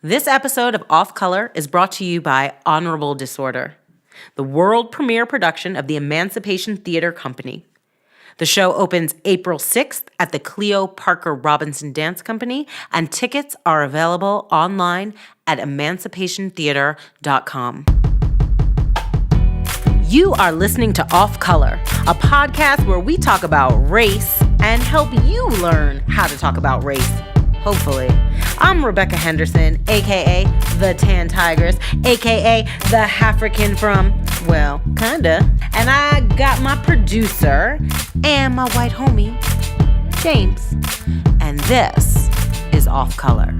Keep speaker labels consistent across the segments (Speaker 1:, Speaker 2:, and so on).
Speaker 1: This episode of Off Color is brought to you by Honorable Disorder, the world premiere production of the Emancipation Theater Company. The show opens April 6th at the Cleo Parker Robinson Dance Company, and tickets are available online at emancipationtheater.com. You are listening to Off Color, a podcast where we talk about race and help you learn how to talk about race, hopefully. I'm Rebecca Henderson, a.k.a. the Tan Tigress, a.k.a. the African from, well, kinda. And I got my producer and my white homie, James. And this is Off Color.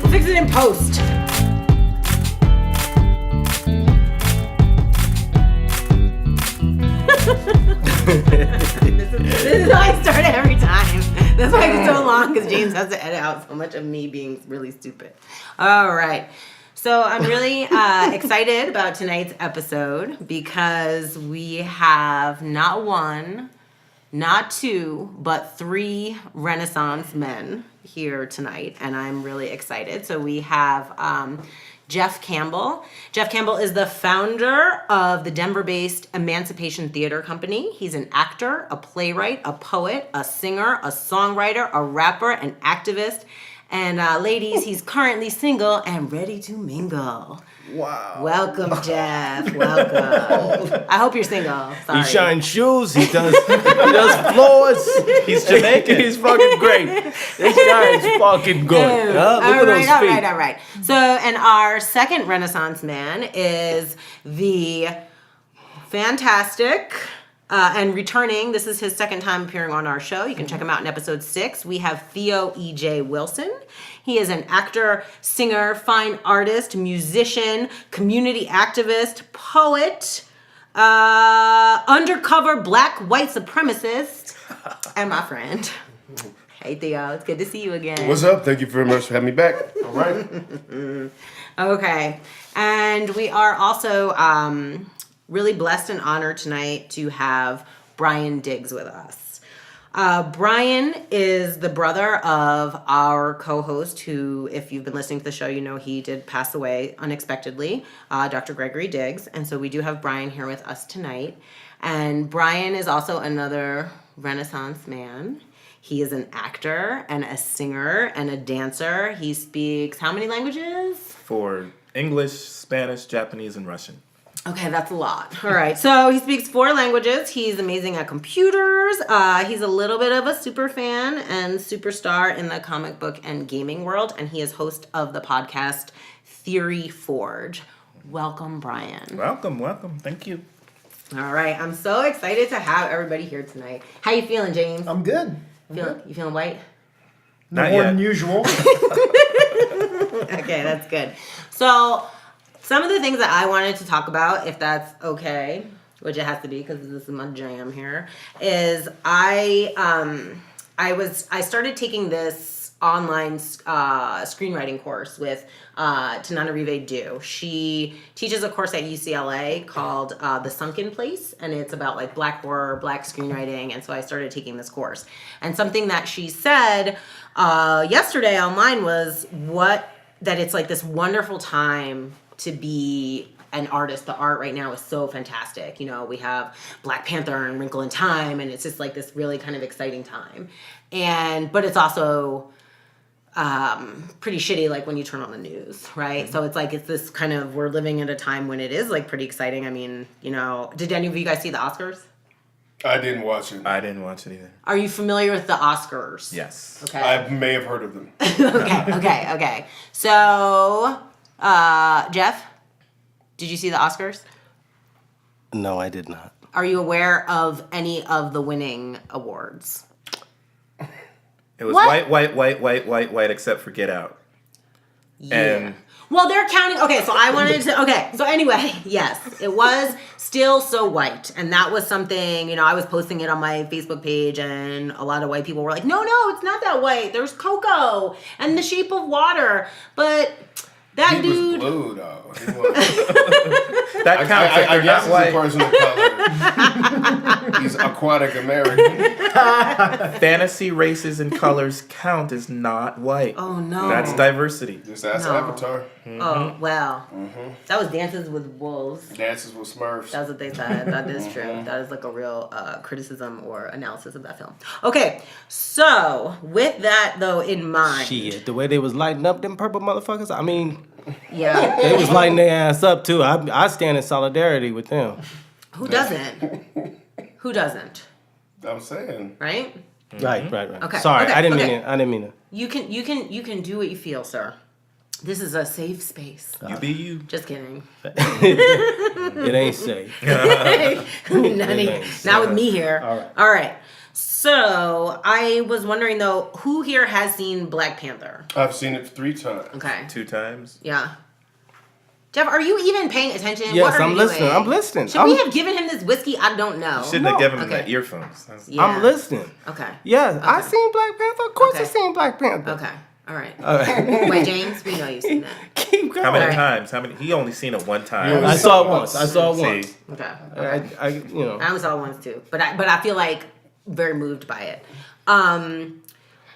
Speaker 1: We'll fix it in post. This is how I start every time. That's why it's so long, because James has to edit out so much of me being really stupid. All right. So I'm really excited about tonight's episode because we have not one, not two, but three Renaissance men here tonight, and I'm really excited. So we have Jeff Campbell. Jeff Campbell is the founder of the Denver-based Emancipation Theater Company. He's an actor, a playwright, a poet, a singer, a songwriter, a rapper, an activist. And ladies, he's currently single and ready to mingle.
Speaker 2: Wow.
Speaker 1: Welcome, Jeff. Welcome. I hope you're single. Sorry.
Speaker 2: He shines shoes. He does floors. He's Jamaican. He's fucking great. This guy is fucking good. Look at those feet.
Speaker 1: All right. So, and our second Renaissance man is the fantastic and returning. This is his second time appearing on our show. You can check him out in episode 6. We have Theo E.J. Wilson. He is an actor, singer, fine artist, musician, community activist, poet, undercover black white supremacist, and my friend. Hey, Theo. It's good to see you again.
Speaker 3: What's up? Thank you very much for having me back. All right.
Speaker 1: Okay. And we are also really blessed and honored tonight to have Gregory Diggs with us. Brian is the brother of our co-host who, if you've been listening to the show, you know he did pass away unexpectedly, Dr. Gregory Diggs. And so we do have Brian here with us tonight. And Brian is also another Renaissance man. He is an actor and a singer and a dancer. He speaks how many languages?
Speaker 2: For English, Spanish, Japanese, and Russian.
Speaker 1: Okay, that's a lot. All right. So he speaks 4 languages. He's amazing at computers. He's a little bit of a super fan and superstar in the comic book and gaming world. And he is host of the podcast Theory Forge. Welcome, Brian.
Speaker 2: Welcome. Thank you.
Speaker 1: All right. I'm so excited to have everybody here tonight. How you feeling, James?
Speaker 4: I'm good.
Speaker 1: You feeling white?
Speaker 4: No more than usual.
Speaker 1: Okay, that's good. So some of the things that I wanted to talk about, if that's okay, which it has to be because this is my jam here, is I started taking this online screenwriting course with Tananarive Due. She teaches a course at UCLA called The Sunken Place, and it's about like black horror, black screenwriting, and so I started taking this course. And something that she said yesterday online was that it's like this wonderful time to be an artist. The art right now is so fantastic. You know, we have Black Panther and Wrinkle in Time, and it's just like this really kind of exciting time. But it's also pretty shitty, like when you turn on the news, right? Mm-hmm. So it's like, it's this kind of, we're living at a time when it is like pretty exciting. I mean, you know, did any of you guys see the Oscars?
Speaker 3: I didn't watch it.
Speaker 2: I didn't watch it either.
Speaker 1: Are you familiar with the Oscars?
Speaker 2: Yes.
Speaker 1: Okay.
Speaker 3: I may have heard of them.
Speaker 1: Okay. So, Jeff, did you see the Oscars?
Speaker 5: No, I did not.
Speaker 1: Are you aware of any of the winning awards?
Speaker 2: It was white, except for Get Out.
Speaker 1: Yeah.
Speaker 2: And
Speaker 1: well, they're counting. Okay, so I wanted to. Okay, so anyway, yes, it was still so white, and that was something. You know, I was posting it on my Facebook page, and a lot of white people were like, "No, it's not that white. There's Coco and The Shape of Water." But That
Speaker 3: He
Speaker 1: dude.
Speaker 3: was blue, though. He was.
Speaker 2: That counts if
Speaker 3: I
Speaker 2: they're
Speaker 3: guess
Speaker 2: not
Speaker 3: he's a
Speaker 2: white.
Speaker 3: person of color. He's aquatic American.
Speaker 2: Fantasy races and colors count as not white.
Speaker 1: Oh no.
Speaker 2: That's diversity.
Speaker 3: Just ask
Speaker 1: No.
Speaker 3: Avatar.
Speaker 1: Oh well. That was Dances with Wolves.
Speaker 3: Dances with Smurfs.
Speaker 1: That's what they said. That is true. That is like a real criticism or analysis of that film. Okay, so with that though in mind,
Speaker 5: Shit, the way they was lighting up them purple motherfuckers, I mean,
Speaker 1: yeah,
Speaker 5: they was lighting their ass up too. I stand in solidarity with them.
Speaker 1: who doesn't? Who doesn't?
Speaker 3: I'm saying.
Speaker 1: Right?
Speaker 5: Right.
Speaker 1: Okay,
Speaker 5: Sorry,
Speaker 1: okay,
Speaker 5: I didn't
Speaker 1: okay.
Speaker 5: mean it. I didn't mean it.
Speaker 1: You can do what you feel, sir. This is a safe space.
Speaker 2: You be you.
Speaker 1: Just kidding.
Speaker 5: It ain't safe.
Speaker 1: Not with me here.
Speaker 5: All right.
Speaker 1: So I was wondering though, who here has seen Black Panther?
Speaker 3: I've seen it 3 times.
Speaker 1: Okay.
Speaker 2: 2 times.
Speaker 1: Yeah. Jeff, are you even paying attention?
Speaker 5: Yes,
Speaker 1: What are
Speaker 5: I'm
Speaker 1: you
Speaker 5: listening.
Speaker 1: doing?
Speaker 5: I'm listening.
Speaker 1: Should we have given him this whiskey? I don't know.
Speaker 2: Shouldn't have given him
Speaker 1: Okay.
Speaker 2: the earphones.
Speaker 1: Yeah.
Speaker 5: I'm listening.
Speaker 1: Okay.
Speaker 5: Yeah, I
Speaker 1: Okay.
Speaker 5: seen Black Panther. Of course, I
Speaker 1: Okay.
Speaker 5: seen Black Panther.
Speaker 1: Okay. All right.
Speaker 5: All right.
Speaker 1: Wait, James, we know you've seen that.
Speaker 5: Keep going.
Speaker 2: How many
Speaker 1: Alright.
Speaker 2: times? How many? He only seen it 1 time.
Speaker 5: I saw it once. I saw it
Speaker 2: See,
Speaker 5: once.
Speaker 1: Okay.
Speaker 5: I you know.
Speaker 1: I only saw it once too, but I feel like very moved by it.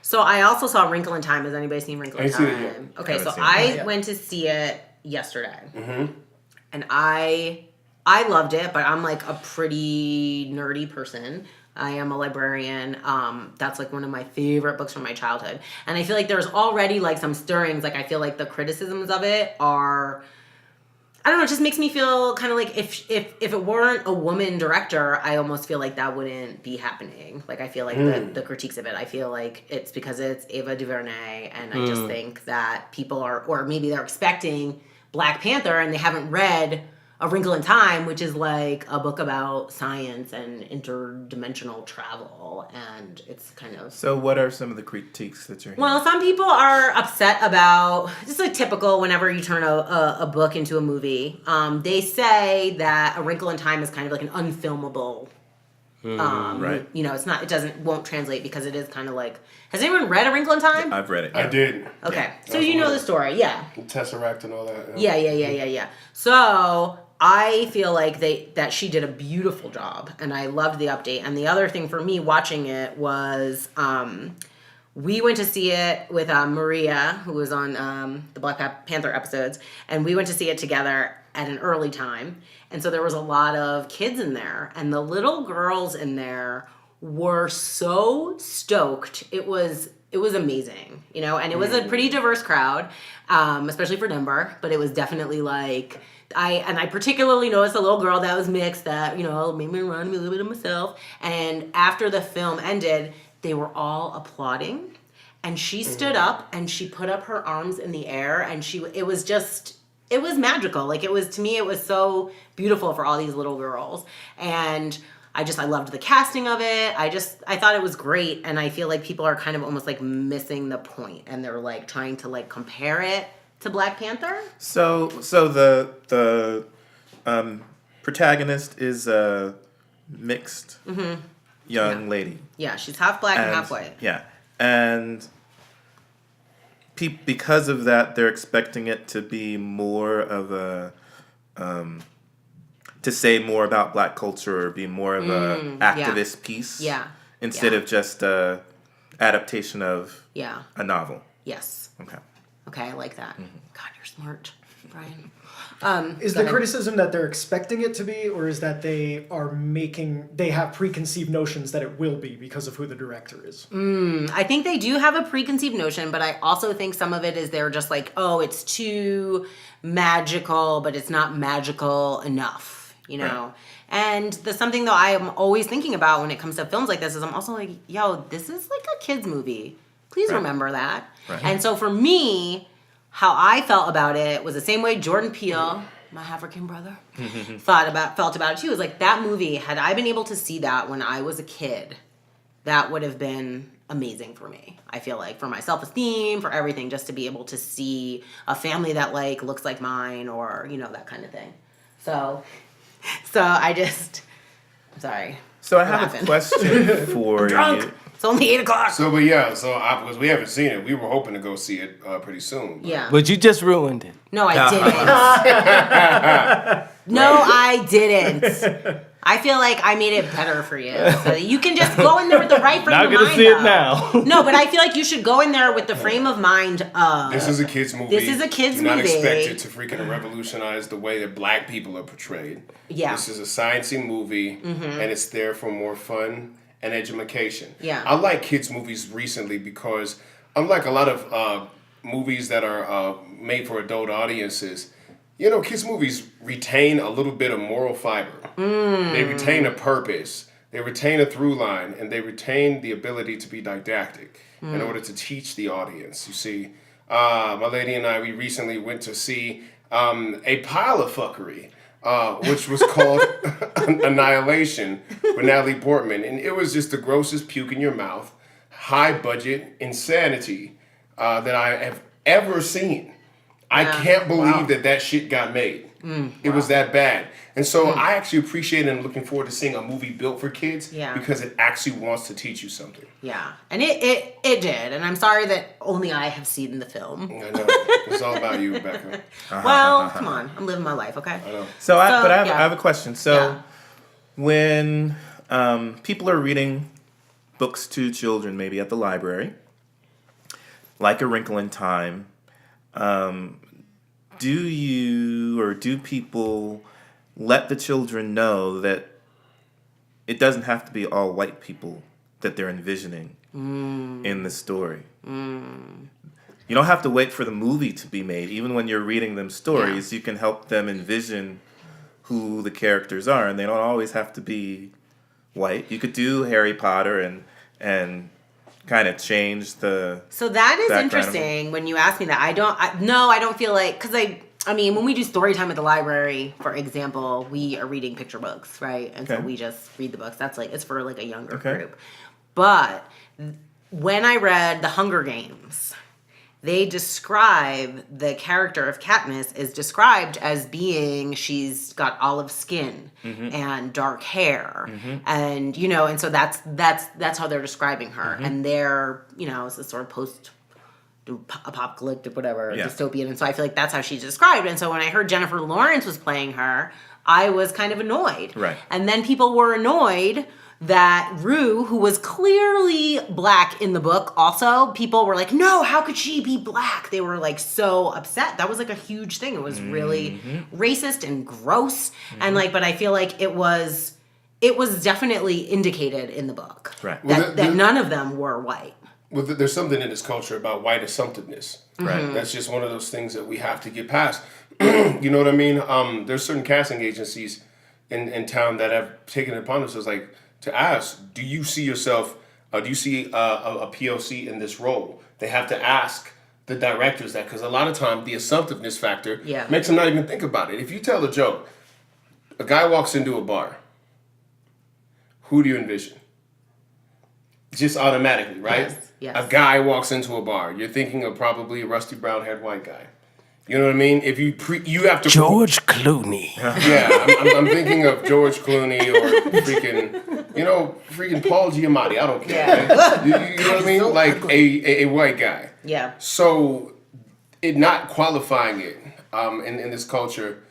Speaker 1: So I also saw Wrinkle in Time. Has anybody seen Wrinkle in
Speaker 3: Ain't seen it
Speaker 1: Time?
Speaker 3: yet.
Speaker 1: Okay,
Speaker 2: Haven't
Speaker 1: so
Speaker 2: seen it
Speaker 1: I
Speaker 4: yet.
Speaker 1: went to see it yesterday, and I loved it. But I'm like a pretty nerdy person. I am a librarian. That's like one of my favorite books from my childhood, and I feel like there's already like some stirrings. Like I feel like the criticisms of it are. I don't know, it just makes me feel kind of like if it weren't a woman director, I almost feel like that wouldn't be happening. Like I feel like the critiques of it, I feel like it's because it's Ava DuVernay, and I just think that people are, or maybe they're expecting Black Panther and they haven't read A Wrinkle in Time, which is like a book about science and interdimensional travel, and it's kind of...
Speaker 2: So what are some of the critiques that you're hearing?
Speaker 1: Well, some people are upset about, just like typical whenever you turn a book into a movie. They say that A Wrinkle in Time is kind of like an unfilmable,
Speaker 2: right.
Speaker 1: you know, won't translate because it is kind of like, has anyone read A Wrinkle in Time?
Speaker 2: I've read it.
Speaker 3: I did.
Speaker 1: Okay, so
Speaker 3: That's
Speaker 1: you know
Speaker 3: what-
Speaker 1: the story, yeah.
Speaker 3: Tesseract and all that.
Speaker 1: Yeah. So I feel like that she did a beautiful job, and I loved the update. And the other thing for me watching it was we went to see it with Maria, who was on the Black Panther episodes, and we went to see it together at an early time. And so there was a lot of kids in there, and the little girls in there were so stoked. It was amazing, you know, and it was a pretty diverse crowd, especially for Denver, but it was definitely like, I particularly noticed a little girl that was mixed that, you know, made me remind me a little bit of myself. And after the film ended, they were all applauding, and she stood up and she put up her arms in the air, and it was magical. Like to me, it was so beautiful for all these little girls. And I loved the casting of it. I thought it was great. And I feel like people are kind of almost like missing the point, and they're like trying to like compare it to Black Panther.
Speaker 2: So the protagonist is a mixed young lady.
Speaker 1: Yeah, she's half black and half white.
Speaker 2: Yeah, and because of that, they're expecting it to be more of a to say more about Black culture or be more of a activist piece.
Speaker 1: Yeah.
Speaker 2: Instead of just a adaptation of
Speaker 1: Yeah.
Speaker 2: a novel.
Speaker 1: Yes.
Speaker 2: Okay.
Speaker 1: I like that. God, you're smart, Brian.
Speaker 4: Is
Speaker 1: go
Speaker 4: the
Speaker 1: ahead.
Speaker 4: criticism that they're expecting it to be, or is that they have preconceived notions that it will be because of who the director is?
Speaker 1: I think they do have a preconceived notion, but I also think some of it is they're just like, oh, it's too magical, but it's not magical enough, you know?
Speaker 2: Right.
Speaker 1: And something that I am always thinking about when it comes to films like this is I'm also like, yo, this is like a kid's movie. Please remember that.
Speaker 2: Right.
Speaker 1: And so for me, how I felt about it was the same way Jordan Peele, my African brother, felt about it too. It was like that movie, had I been able to see that when I was a kid, that would have been amazing for me. I feel like for my self-esteem, for everything, just to be able to see a family that like looks like mine, or, you know, that kind of thing. So I'm sorry.
Speaker 2: So I
Speaker 1: What
Speaker 2: have
Speaker 1: happened?
Speaker 2: a question for
Speaker 1: drunk.
Speaker 2: you.
Speaker 1: It's only 8 o'clock.
Speaker 3: So, but yeah, because we haven't seen it, we were hoping to go see it pretty soon.
Speaker 1: Yeah.
Speaker 5: But you just ruined it.
Speaker 1: No, I didn't. No, I didn't. I feel like I made it better for you. So you can just go in there with the right frame of mind.
Speaker 5: Not gonna see it now.
Speaker 1: No, but I feel like you should go in there with the frame of mind of...
Speaker 3: This is a kid's movie.
Speaker 1: This is a kid's
Speaker 3: Do not
Speaker 1: movie.
Speaker 3: expect it to freaking revolutionize the way that black people are portrayed.
Speaker 1: Yeah.
Speaker 3: This is a sciencey movie, and it's there for more fun and education.
Speaker 1: Yeah.
Speaker 3: I like kids' movies recently because, unlike a lot of movies that are made for adult audiences, you know, kids' movies retain a little bit of moral fiber. They retain a purpose. They retain a through line, and they retain the ability to be didactic in order to teach the audience. You see, my lady and I, we recently went to see a pile of fuckery, which was called Annihilation with Natalie Portman. And it was just the grossest puke in your mouth, high budget insanity that I have ever seen. I can't believe that shit got made. It was that bad. And so I actually appreciate and looking forward to seeing a movie built for kids because it actually wants to teach you something.
Speaker 1: Yeah, and it did. And I'm sorry that only I have seen the film.
Speaker 3: I know. It's all about you, Rebecca.
Speaker 1: Well, come on. I'm living my life, okay?
Speaker 3: I know.
Speaker 2: So I
Speaker 1: yeah.
Speaker 2: have a question. So when people are reading books to children, maybe at the library, like A Wrinkle in Time, do people let the children know that it doesn't have to be all white people that they're envisioning in the story? You don't have to wait for the movie to be made. Even when you're reading them stories, you can help them envision who the characters are, and they don't always have to be white. You could do Harry Potter and kind of change the...
Speaker 1: So that is
Speaker 2: background
Speaker 1: interesting when you ask me that. I don't feel like... Because I mean, when we do story time at the library, for example, we are reading picture books, right? And so we just read the books. That's like... It's for like a younger group. But when I read The Hunger Games... They describe the character of Katniss is described as being, she's got olive skin and dark hair, and and so that's how they're describing her, and they're it's this sort of post-apocalyptic whatever dystopian, and so I feel like that's how she's described. And so when I heard Jennifer Lawrence was playing her, I was kind of annoyed,
Speaker 2: right? And
Speaker 1: then people were annoyed that Rue, who was clearly black in the book, also, people were like, no, how could she be black? They were like so upset. That was like a huge thing. It was really racist and gross. And but I feel like it was definitely indicated in the book.
Speaker 2: Right.
Speaker 1: That none of them were white.
Speaker 3: Well, there's something in this culture about white assumptiveness. Right. That's just one of those things that we have to get past. You know what I mean? There's certain casting agencies in town that have taken it upon themselves, like, to ask, do you see yourself, do you see a POC in this role? They have to ask the directors that, because a lot of time the assumptiveness factor makes them not even think about it. If you tell a joke, a guy walks into a bar, who do you envision? Just automatically, right?
Speaker 1: Yes.
Speaker 3: A guy walks into a bar, you're thinking of probably a rusty brown-haired white guy. You know what I mean? If you have to...
Speaker 5: George Clooney.
Speaker 3: Yeah, I'm thinking of George Clooney or freaking Paul Giamatti. I don't care.
Speaker 1: Yeah.
Speaker 3: You know what I mean? Like a white guy.
Speaker 1: Yeah.
Speaker 3: So, it not qualifying it in this culture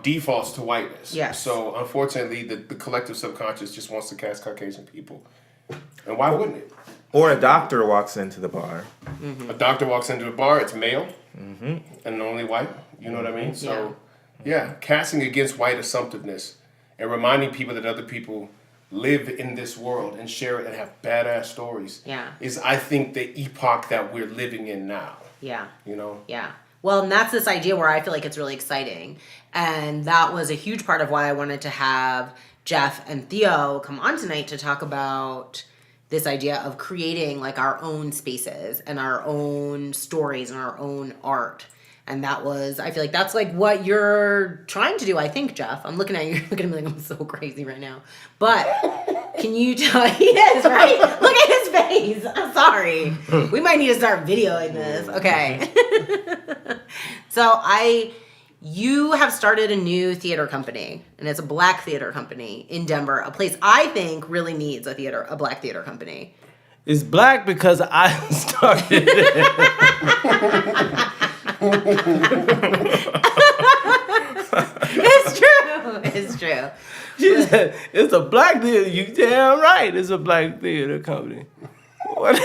Speaker 3: defaults to whiteness.
Speaker 1: Yes.
Speaker 3: So, unfortunately, the collective subconscious just wants to cast Caucasian people. And why wouldn't it?
Speaker 2: Or a doctor walks into the bar.
Speaker 3: A doctor walks into the bar, it's male, and only white. You know what I mean? So, casting against white assumptiveness and reminding people that other people live in this world and share it and have badass stories is, I think, the epoch that we're living in now.
Speaker 1: Yeah.
Speaker 3: You know?
Speaker 1: Yeah. Well, and that's this idea where I feel like it's really exciting. And that was a huge part of why I wanted to have Jeff and Theo come on tonight to talk about this idea of creating like our own spaces and our own stories and our own art. And that was, I feel like that's like what you're trying to do, I think, Jeff. I'm looking at you, looking at me like I'm so crazy right now. But can you tell, he is, right? Look at his face. I'm sorry. We might need to start videoing this. Okay. So you have started a new theater company, and it's a black theater company in Denver, a place I think really needs a black theater company.
Speaker 5: It's black because I started it.
Speaker 1: It's true. It's true.
Speaker 5: She said, it's a black theater. You damn right. It's a black theater company. What the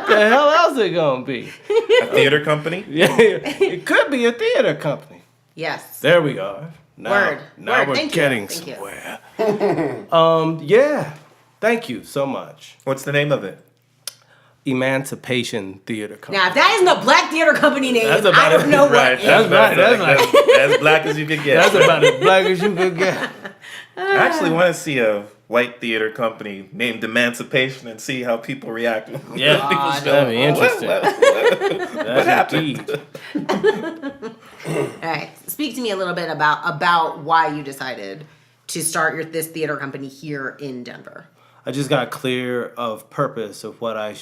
Speaker 5: hell else it gonna be?
Speaker 2: A theater company?
Speaker 5: Yeah, it could be a theater company.
Speaker 1: Yes.
Speaker 5: There we are. Now
Speaker 1: Word.
Speaker 5: we're
Speaker 1: Thank you.
Speaker 5: getting
Speaker 1: Thank you.
Speaker 5: somewhere. Yeah. Thank you so much.
Speaker 2: What's the name of it?
Speaker 5: Emancipation Theater Co.
Speaker 1: Now, if that isn't a black theater company name,
Speaker 5: That's
Speaker 1: I
Speaker 5: about
Speaker 1: don't
Speaker 5: it.
Speaker 1: know what
Speaker 2: Right.
Speaker 1: is.
Speaker 5: That's right.
Speaker 2: That's as black as you could get.
Speaker 5: That's about as black as you could get.
Speaker 2: I actually want to see a white theater company named Emancipation and see how people react.
Speaker 5: Yeah,
Speaker 2: People show
Speaker 5: that'd be interesting.
Speaker 2: What happened?
Speaker 1: All right. Speak to me a little bit about why you decided to start this theater company here in Denver.
Speaker 5: I just got clear of purpose of what I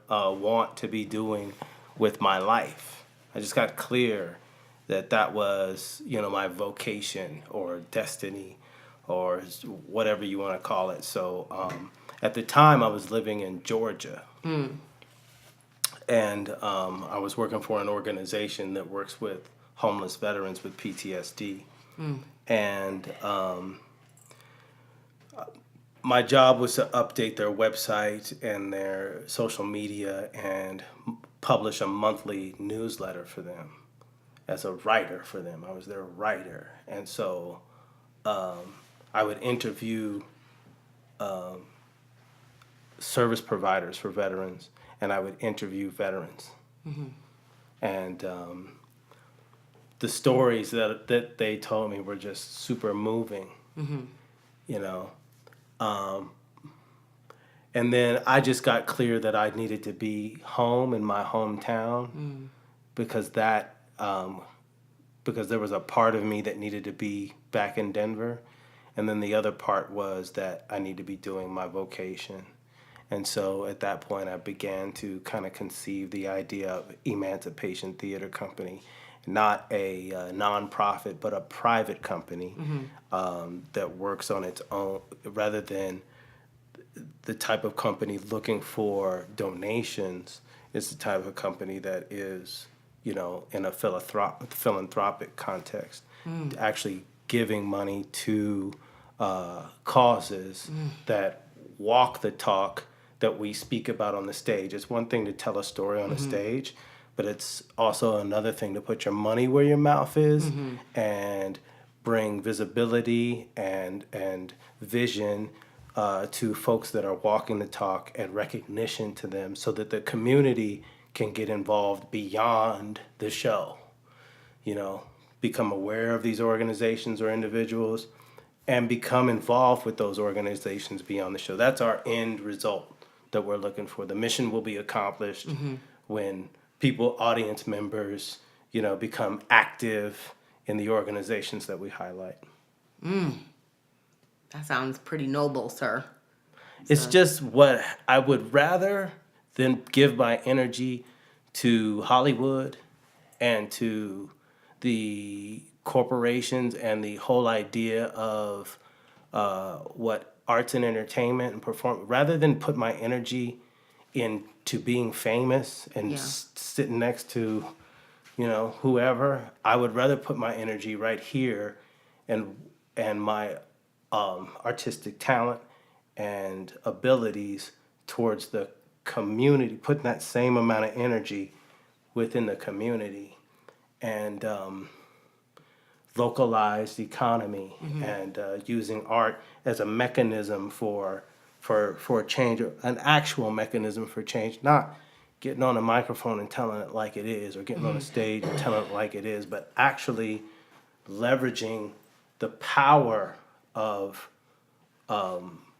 Speaker 5: want to be doing with my life. I just got clear that was, my vocation or destiny or whatever you want to call it. So at the time I was living in Georgia. And I was working for an organization that works with homeless veterans with PTSD. And my job was to update their website and their social media and publish a monthly newsletter for them as a writer for them. I was their writer. And so I would interview service providers for veterans, and I would interview veterans. And the stories that they told me were just super moving, and then I just got clear that I needed to be home in my hometown because there was a part of me that needed to be back in Denver, and then the other part was that I need to be doing my vocation. And so at that point, I began to kind of conceive the idea of Emancipation Theater Company, not a nonprofit, but a private company that works on its own, rather than the type of company looking for donations. It's the type of company that is, in a philanthropic context, actually giving money to causes that walk the talk that we speak about on the stage. It's one thing to tell a story on the stage, but it's also another thing to put your money where your mouth is and bring visibility and vision to folks that are walking the talk and recognition to them so that the community can get involved beyond the show. Become aware of these organizations or individuals and become involved with those organizations beyond the show. That's our end result that we're looking for. The mission will be accomplished when people, audience members, become active in the organizations that we highlight.
Speaker 1: That sounds pretty noble, sir.
Speaker 5: It's just what I would rather than give my energy to Hollywood and to the corporations and the whole idea of what arts and entertainment and perform, rather than put my energy into being famous and sitting next to, whoever. I would rather put my energy right here and my artistic talent and abilities towards the community, putting that same amount of energy within the community and localized economy and using art as a mechanism for change, an actual mechanism for change, not getting on a microphone and telling it like it is or getting on a stage and telling it like it is, but actually leveraging the power of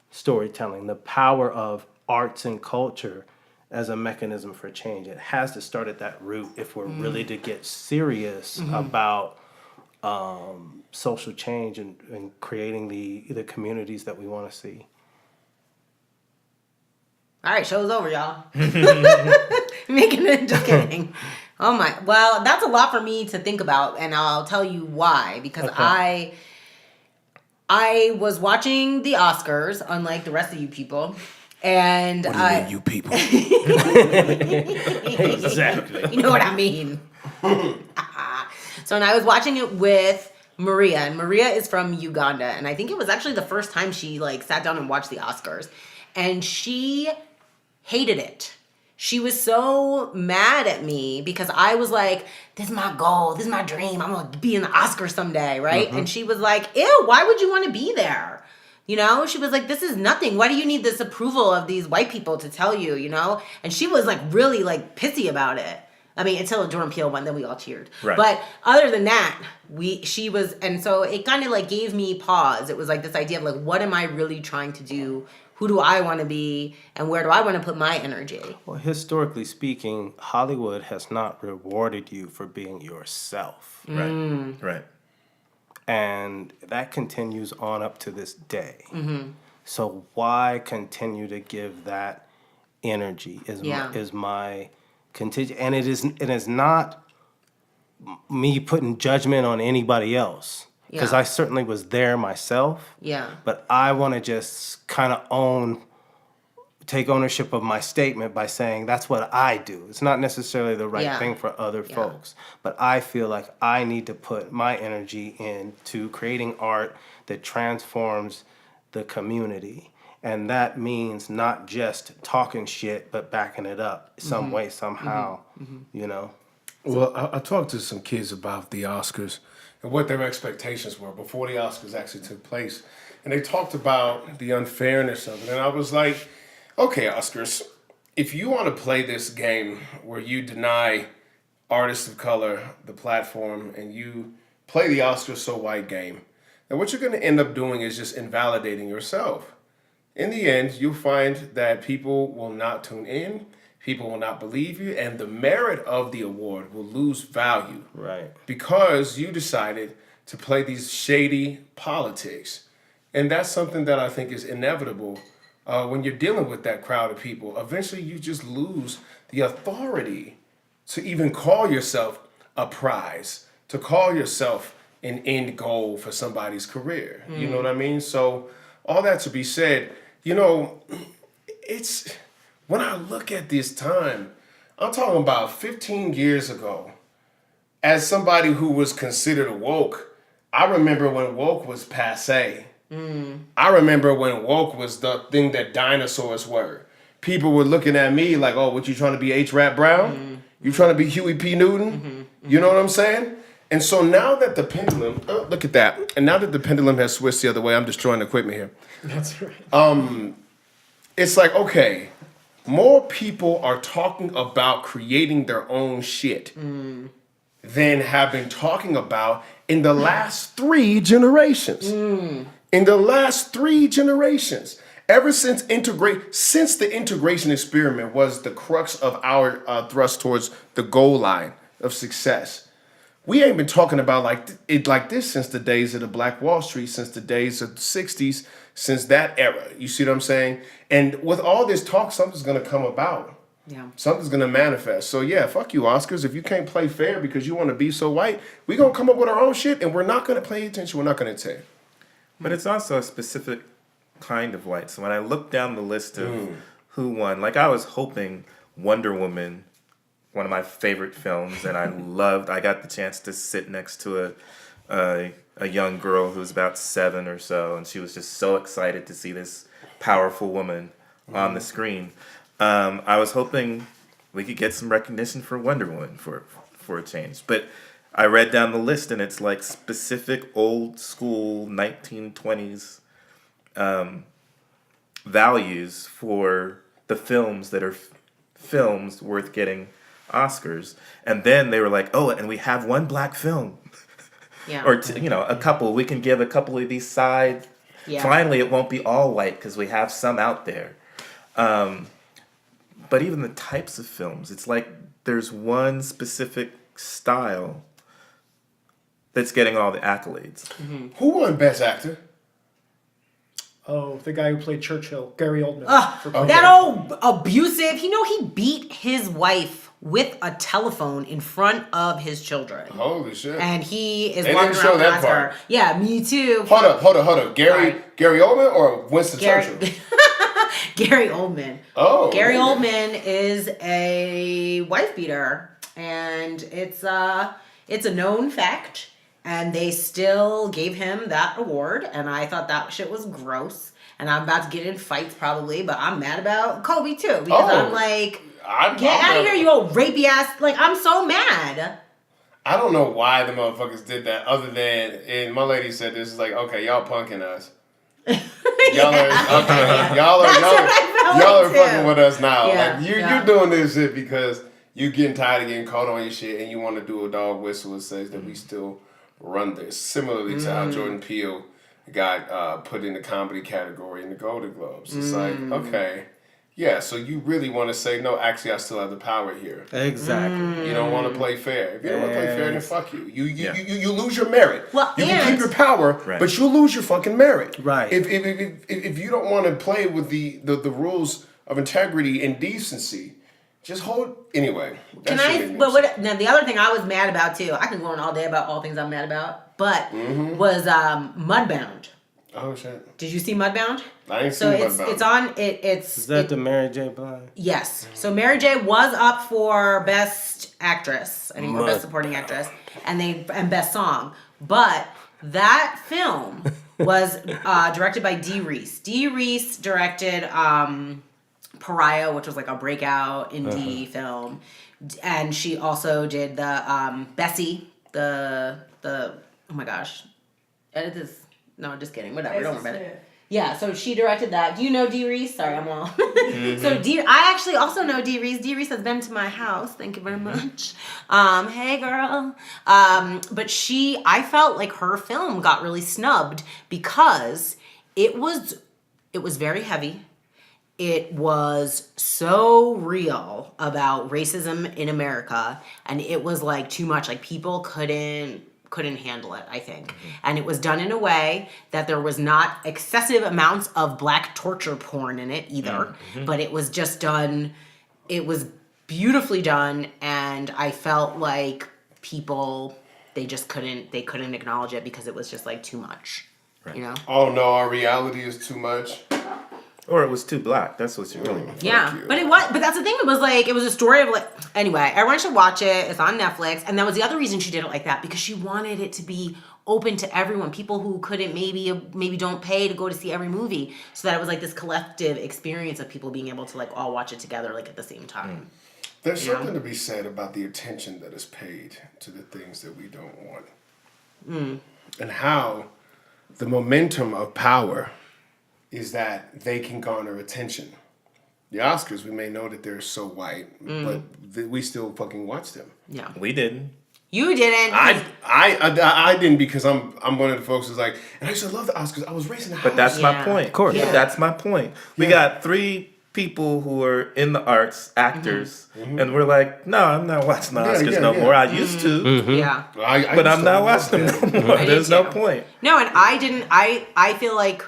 Speaker 5: storytelling, the power of arts and culture as a mechanism for change. It has to start at that root if we're really to get serious about social change and creating the communities that we want to see.
Speaker 1: All right, show's over, y'all. Making it, just kidding. Oh my, well, that's a lot for me to think about, and I'll tell you why. Because I I was watching the Oscars, unlike the rest of you people. And
Speaker 3: What do you mean, you people?
Speaker 5: Exactly.
Speaker 1: You know what I mean. So, and I was watching it with Maria, and Maria is from Uganda, and I think it was actually the first time she like sat down and watched the Oscars, and she hated it. She was so mad at me because I was like, this is my goal, this is my dream, I'm gonna be in the Oscars someday, right? And she was like, ew, why would you want to be there? You know, she was like, this is nothing. Why do you need this approval of these white people to tell you, you know? And she was like really like pissy about it. I mean, until Jordan Peele won, then we all cheered.
Speaker 2: Right.
Speaker 1: But other than that, she was, and so it kind of like gave me pause. It was like this idea of like, what am I really trying to do? Who do I want to be? And where do I want to put my energy?
Speaker 5: Well, historically speaking, Hollywood has not rewarded you for being yourself.
Speaker 2: Right. Right.
Speaker 5: And that continues on up to this day. So why continue to give that energy is my contingent. And it is not me putting judgment on anybody else. Because
Speaker 1: Yeah.
Speaker 5: I certainly was there myself.
Speaker 1: Yeah.
Speaker 5: But I want to just kind of take ownership of my statement by saying that's what I do. It's not necessarily the right thing for other folks. But I feel like I need to put my energy into creating art that transforms the community. And that means not just talking shit, but backing it up some way, somehow, you know?
Speaker 3: Well, I talked to some kids about the Oscars and what their expectations were before the Oscars actually took place. And they talked about the unfairness of it. And I was like, okay, Oscars, if you want to play this game where you deny artists of color the platform and you play the Oscars so white game, then what you're going to end up doing is just invalidating yourself. In the end, you'll find that people will not tune in, people will not believe you, and the merit of the award will lose value.
Speaker 5: Right.
Speaker 3: Because you decided to play these shady politics. And that's something that I think is inevitable when you're dealing with that crowd of people. Eventually, you just lose the authority to even call yourself a prize, to call yourself an end goal for somebody's career. You know what I mean? So all that to be said, you know, it's when I look at this time, I'm talking about 15 years ago. As somebody who was considered woke, I remember when woke was passé. I remember when woke was the thing that dinosaurs were. People were looking at me like, oh, what, you trying to be H. Rap Brown? You trying to be Huey P. Newton? You know what I'm saying? And so now that the pendulum, oh, look at that. And now that the pendulum has switched the other way, I'm destroying the equipment here.
Speaker 4: That's right.
Speaker 3: It's like, okay, more people are talking about creating their own shit than have been talking about in the last 3 generations. In the last 3 generations. Ever since the integration experiment was the crux of our thrust towards the goal line of success. We ain't been talking about like this since the days of the Black Wall Street, since the days of the 60s, since that era. You see what I'm saying? And with all this talk, something's going to come about.
Speaker 1: Yeah.
Speaker 3: Something's going to manifest. So yeah, fuck you, Oscars. If you can't play fair because you want to be so white, we're going to come up with our own shit and we're not going to pay attention. We're not going to take.
Speaker 2: But it's also a specific kind of white. So when I look down the list of who won, like I was hoping Wonder Woman, one of my favorite films, and I got the chance to sit next to a young girl who's about 7 or so, and she was just so excited to see this powerful woman on the screen. I was hoping we could get some recognition for Wonder Woman for a change. But I read down the list, and it's like specific old school 1920s values for the films that are films worth getting Oscars. And then they were like, oh, and we have one black film.
Speaker 1: Yeah.
Speaker 2: Or, a couple. We can give a couple of these side.
Speaker 1: Yeah.
Speaker 2: Finally, it won't be all white because we have some out there. But even the types of films, it's like there's one specific style that's getting all the accolades.
Speaker 3: Who won Best Actor?
Speaker 4: Oh, the guy who played Churchill, Gary Oldman.
Speaker 1: That old abusive. He beat his wife with a telephone in front of his children.
Speaker 3: Holy shit.
Speaker 1: And he is
Speaker 3: They
Speaker 1: walking
Speaker 3: didn't show
Speaker 1: around with
Speaker 3: that
Speaker 1: an Oscar.
Speaker 3: part.
Speaker 1: Yeah, me too.
Speaker 3: Hold up. Gary Oldman or Winston
Speaker 1: Gary,
Speaker 3: Churchill?
Speaker 1: Gary Oldman.
Speaker 3: Oh.
Speaker 1: Gary
Speaker 3: really?
Speaker 1: Oldman is a wife beater, and it's a known fact. And they still gave him that award, and I thought that shit was gross. And I'm about to get in fights probably, but I'm mad about Kobe too because I'm like, get out of here, you old rapey ass! Like I'm so mad.
Speaker 3: I don't know why the motherfuckers did that, other than, and my lady said this is like, okay, y'all punking us. Y'all are fucking with us now.
Speaker 1: Yeah,
Speaker 3: like you're doing this shit because you're getting tired of getting caught on your shit, and you want to do a dog whistle that says that we still run this. Similarly to how Jordan Peele got put in the comedy category in the Golden Globes. It's like, okay, yeah, so you really want to say, no, actually, I still have the power here.
Speaker 5: Exactly.
Speaker 3: You don't want to play fair. If you don't want to play fair, then fuck you. You lose your merit.
Speaker 1: Well,
Speaker 3: you can keep your power, but you'll lose your fucking merit.
Speaker 5: Right.
Speaker 3: If you don't want to play with the rules of integrity and decency, just hold. Anyway.
Speaker 1: Can I? But what? Now the other thing I was mad about too. I can go on all day about all things I'm mad about, but was Mudbound.
Speaker 3: Oh shit!
Speaker 1: Did you see Mudbound?
Speaker 3: I ain't seen Mudbound.
Speaker 1: It's on. It's
Speaker 5: Is that the Mary J. Blige?
Speaker 1: Yes. So Mary J. was up for Best Actress, I think, or Best Supporting Actress, and Best Song. But that film was directed by Dee Reese. Dee Reese directed Pariah, which was like a breakout indie film, and she also did the Bessie, the oh my gosh, edit this. No, just kidding. Whatever. Don't worry about it. Yeah, so she directed that. Do you know Dee Reese? Sorry, I'm all. So I actually also know Dee Reese. Dee Reese has been to my house. Thank you very much. Hey, girl. But I felt like her film got really snubbed because it was very heavy. It was so real about racism in America, and it was like too much. Like people couldn't handle it, I think. And it was done in a way that there was not excessive amounts of black torture porn in it either, but it was just done, it was beautifully done, and I felt like people, they couldn't acknowledge it because it was just like too much, you know?
Speaker 3: Oh no, our reality is too much.
Speaker 2: Or it was too black. That's what you really mean.
Speaker 1: Yeah, but that's the thing. It was like, it was a story of like, anyway, everyone should watch it. It's on Netflix. And that was the other reason she did it like that, because she wanted it to be open to everyone. People who couldn't maybe don't pay to go to see every movie. So that it was like this collective experience of people being able to like all watch it together like at the same time.
Speaker 3: There's something to be said about the attention that is paid to the things that we don't want. And how the momentum of power is that they can garner attention. The Oscars, we may know that they're so white, but we still fucking watch them.
Speaker 1: Yeah.
Speaker 2: We didn't.
Speaker 1: You didn't.
Speaker 3: I didn't, because I'm one of the folks who's like, and I used to love the Oscars. I was raising the house.
Speaker 2: But that's my point. Of
Speaker 5: course.
Speaker 2: Yeah. That's my point. We got 3 people who are in the arts, actors, and we're like, no, I'm not watching the Oscars no more. I used to.
Speaker 1: Yeah.
Speaker 3: But
Speaker 2: I'm not watching them no more. There's no point.
Speaker 1: No, and I didn't. I feel like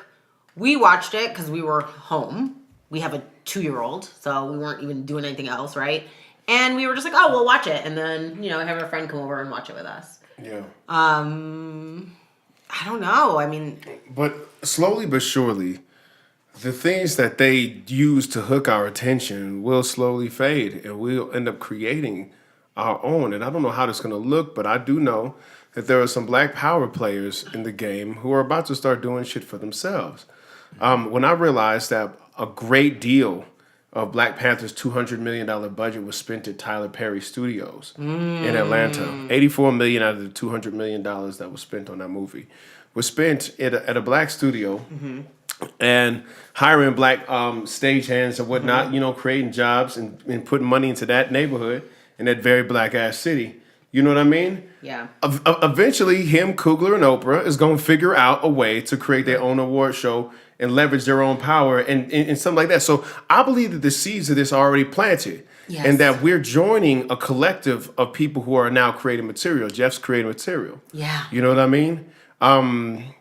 Speaker 1: we watched it because we were home. We have a 2-year-old, so we weren't even doing anything else, right? And we were just like, oh, we'll watch it. And then, have our friend come over and watch it with us.
Speaker 3: Yeah.
Speaker 1: I don't know. I mean...
Speaker 3: But slowly but surely, the things that they use to hook our attention will slowly fade, and we'll end up creating our own. And I don't know how this is going to look, but I do know that there are some black power players in the game who are about to start doing shit for themselves. When I realized that a great deal of Black Panther's $200 million budget was spent at Tyler Perry Studios in Atlanta. $84 million out of the $200 million that was spent on that movie was spent at a black studio and hiring black stagehands and whatnot, creating jobs and putting money into that neighborhood in that very black-ass city. You know what I mean?
Speaker 1: Yeah.
Speaker 3: Eventually, Coogler, and Oprah is going to figure out a way to create their own award show and leverage their own power and something like that. So I believe that the seeds of this are already planted.
Speaker 1: Yes.
Speaker 3: And that we're joining a collective of people who are now creating material. Jeff's creating material.
Speaker 1: Yeah.
Speaker 3: You know what I mean?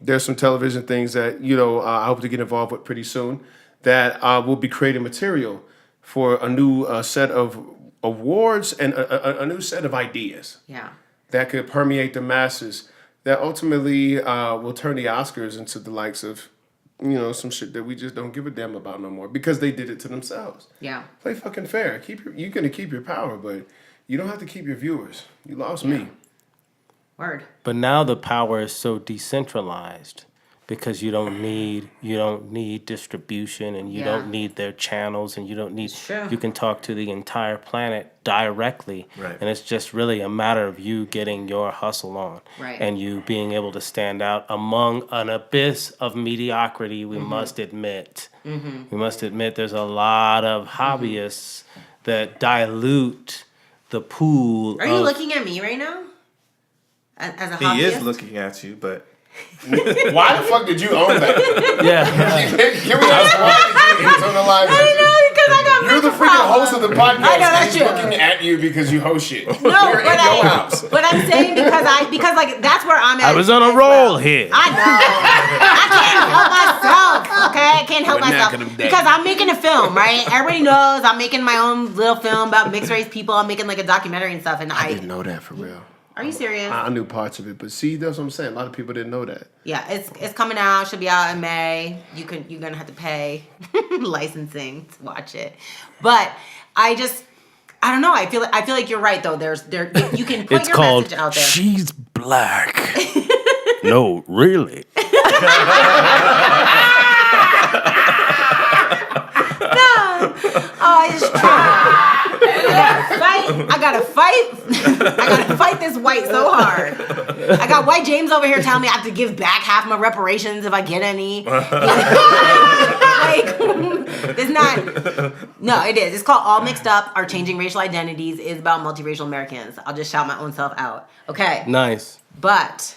Speaker 3: There's some television things that, I hope to get involved with pretty soon that will be creating material for a new set of awards and a new set of ideas
Speaker 1: Yeah.
Speaker 3: that could permeate the masses that ultimately will turn the Oscars into the likes of, some shit that we just don't give a damn about no more because they did it to themselves.
Speaker 1: Yeah.
Speaker 3: Play fucking fair. You're gonna keep your power, but you don't have to keep your viewers. You lost me.
Speaker 1: Word.
Speaker 5: But now the power is so decentralized because you don't need distribution, and you
Speaker 1: Yeah.
Speaker 5: don't need their channels, and you don't need.
Speaker 1: It's true.
Speaker 5: You can talk to the entire planet directly,
Speaker 2: Right.
Speaker 5: and it's just really a matter of you getting your hustle on,
Speaker 1: Right.
Speaker 5: and you being able to stand out among an abyss of mediocrity. We must admit. We must admit there's a lot of hobbyists that dilute the pool.
Speaker 1: Are you looking at me right now? As a
Speaker 2: He
Speaker 1: hobbyist?
Speaker 2: is looking at you, but
Speaker 3: Why the fuck did you own that?
Speaker 5: Yeah.
Speaker 3: Can we ask why did you internalize
Speaker 1: I
Speaker 3: this?
Speaker 1: know, because I got
Speaker 3: You're the
Speaker 1: mental
Speaker 3: freaking
Speaker 1: problems.
Speaker 3: host of the podcast.
Speaker 1: I know, that's
Speaker 3: and he's
Speaker 1: true.
Speaker 3: looking at you because you host shit.
Speaker 1: No,
Speaker 3: You're in your house.
Speaker 1: but I'm saying because like that's where I'm at.
Speaker 5: I was on a
Speaker 1: as
Speaker 5: roll
Speaker 1: well.
Speaker 5: here.
Speaker 1: I know. I can't help myself. Okay, I can't help
Speaker 3: We're
Speaker 1: myself
Speaker 3: knocking 'em down.
Speaker 1: because I'm making a film, right? Everybody knows I'm making my own little film about mixed race people. I'm making like a documentary and stuff. And
Speaker 3: I didn't know that for real.
Speaker 1: Are you serious?
Speaker 3: I knew parts of it, but see, that's what I'm saying. A lot of people didn't know that.
Speaker 1: Yeah, it's coming out. Should be out in May. You're gonna have to pay licensing to watch it, but I don't know. I feel like you're right though. You can put
Speaker 5: It's
Speaker 1: your
Speaker 5: called
Speaker 1: message out there.
Speaker 5: She's Black. No, really.
Speaker 1: Oh, it's true. I gotta fight this white so hard. I got white James over here telling me I have to give back half my reparations if I get any. Like, it's not. No, it is. It's called All Mixed Up. Our Changing Racial Identities is about multiracial Americans. I'll just shout my own self out. Okay.
Speaker 5: Nice.
Speaker 1: But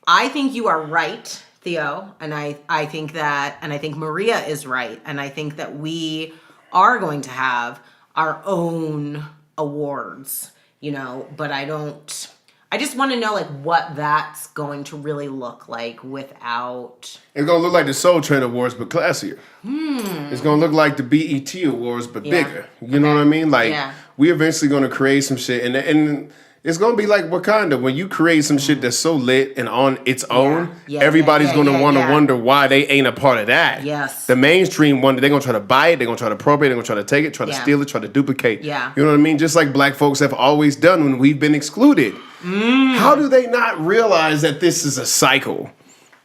Speaker 1: I think you are right, Theo, and I think Maria is right, and I think that we are going to have our own awards, but I just want to know like what that's going to really look like without.
Speaker 3: It's gonna look like the Soul Train Awards, but classier. It's gonna look like the BET Awards, but bigger. You know what I mean? Like we eventually gonna create some shit, and it's gonna be like Wakanda. When you create some shit that's so lit and on its own, everybody's gonna want to wonder why they ain't a part of that.
Speaker 1: Yes.
Speaker 3: The mainstream one, they're gonna try to buy it, they're gonna try to appropriate, they're gonna try to take it, try to steal it, try to duplicate.
Speaker 1: Yeah.
Speaker 3: You know what I mean? Just like black folks have always done when we've been excluded. How do they not realize that this is a cycle?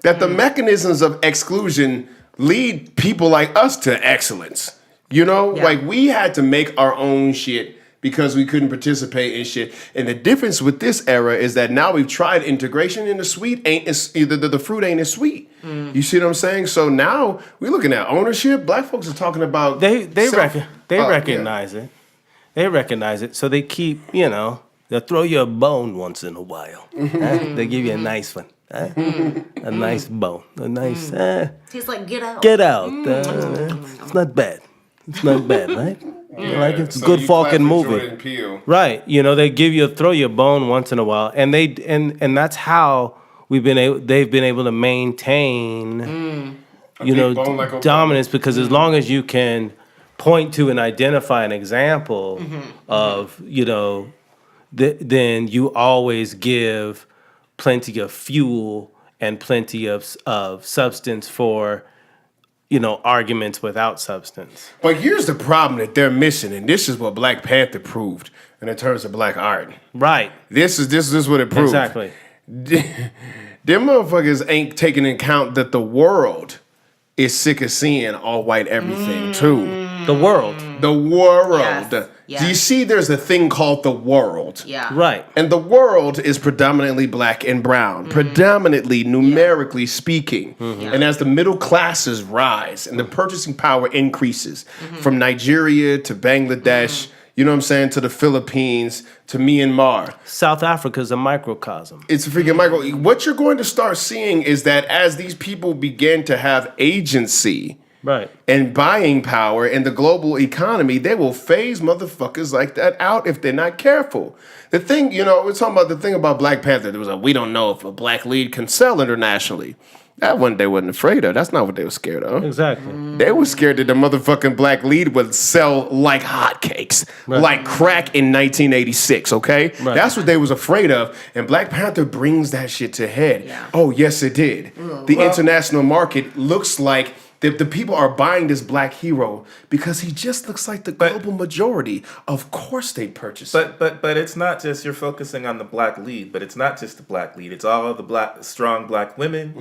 Speaker 3: That the mechanisms of exclusion lead people like us to excellence. Like we had to make our own shit because we couldn't participate in shit. And the difference with this era is that now we've tried integration, and the fruit ain't as sweet. You see what I'm saying? So now we're looking at ownership. Black folks are talking about
Speaker 5: They recognize it. They recognize it. So they keep, they'll throw you a bone once in a while. They give you a nice one. A nice bone. A nice
Speaker 1: Tastes like get out.
Speaker 5: get out. It's not bad. It's not bad, right? It's a
Speaker 3: So
Speaker 5: good
Speaker 3: you
Speaker 5: fucking
Speaker 3: clap for
Speaker 5: movie.
Speaker 3: Jordan Peele.
Speaker 5: Right. They throw you a bone once in a while, and and that's how they've been able to maintain
Speaker 3: big bone like Oprah.
Speaker 5: dominance, because as long as you can point to and identify an example of, then you always give plenty of fuel and plenty of substance for arguments without substance.
Speaker 3: But here's the problem that they're missing, and this is what Black Panther proved in terms of black art.
Speaker 5: Right.
Speaker 3: This is what it proved.
Speaker 5: Exactly.
Speaker 3: Them motherfuckers ain't taking into account that the world is sick of seeing all white everything too.
Speaker 5: The world.
Speaker 3: The world.
Speaker 1: Yes.
Speaker 3: Do you see there's a thing called the world?
Speaker 1: Yeah.
Speaker 5: Right.
Speaker 3: And the world is predominantly black and brown, predominantly numerically speaking. And as the middle classes rise and the purchasing power increases from Nigeria to Bangladesh, you know what I'm saying, to the Philippines, to Myanmar.
Speaker 5: South Africa's a microcosm.
Speaker 3: It's a freaking micro. What you're going to start seeing is that as these people begin to have agency,
Speaker 5: Right.
Speaker 3: and buying power in the global economy, they will phase motherfuckers like that out if they're not careful. The thing, we're talking about the thing about Black Panther. There was we don't know if a black lead can sell internationally. That one they wasn't afraid of. That's not what they were scared of.
Speaker 5: Exactly.
Speaker 3: They were scared that the motherfucking black lead would sell like hotcakes, like crack in 1986, okay?
Speaker 5: Right.
Speaker 3: That's what they was afraid of. And Black Panther brings that shit to head.
Speaker 1: Yeah.
Speaker 3: Oh, yes, it did. The international market looks like the people are buying this black hero because he just looks like the global majority. Of course they purchase it.
Speaker 2: But it's not just you're focusing on the black lead, but it's not just the black lead. It's all the strong black women.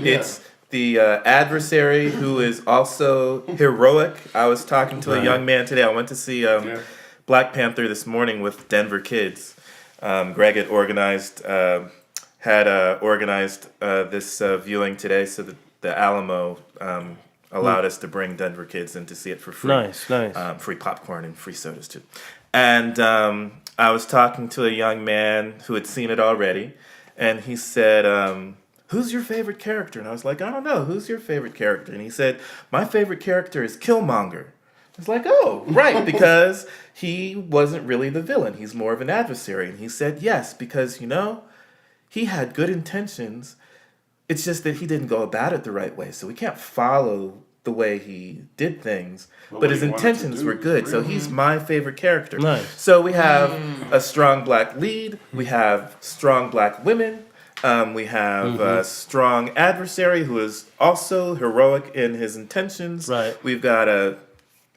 Speaker 2: It's the adversary who is also heroic. I was talking to a young man today. I went to see Black Panther this morning with Denver kids. Greg had organized this viewing today, so that the Alamo allowed us to bring Denver kids in to see it for free.
Speaker 5: Nice.
Speaker 2: Free popcorn and free sodas too. And I was talking to a young man who had seen it already, and he said, who's your favorite character? And I was like, I don't know. Who's your favorite character? And he said, my favorite character is Killmonger. I was like, oh, right, because he wasn't really the villain. He's more of an adversary. And he said, yes, because, he had good intentions. It's just that he didn't go about it the right way. So we can't follow the way he did things. But his intentions were good. So he's my favorite character.
Speaker 5: Nice.
Speaker 2: So we have a strong black lead. We have strong black women. We have a strong adversary who is also heroic in his intentions.
Speaker 5: Right.
Speaker 2: We've got a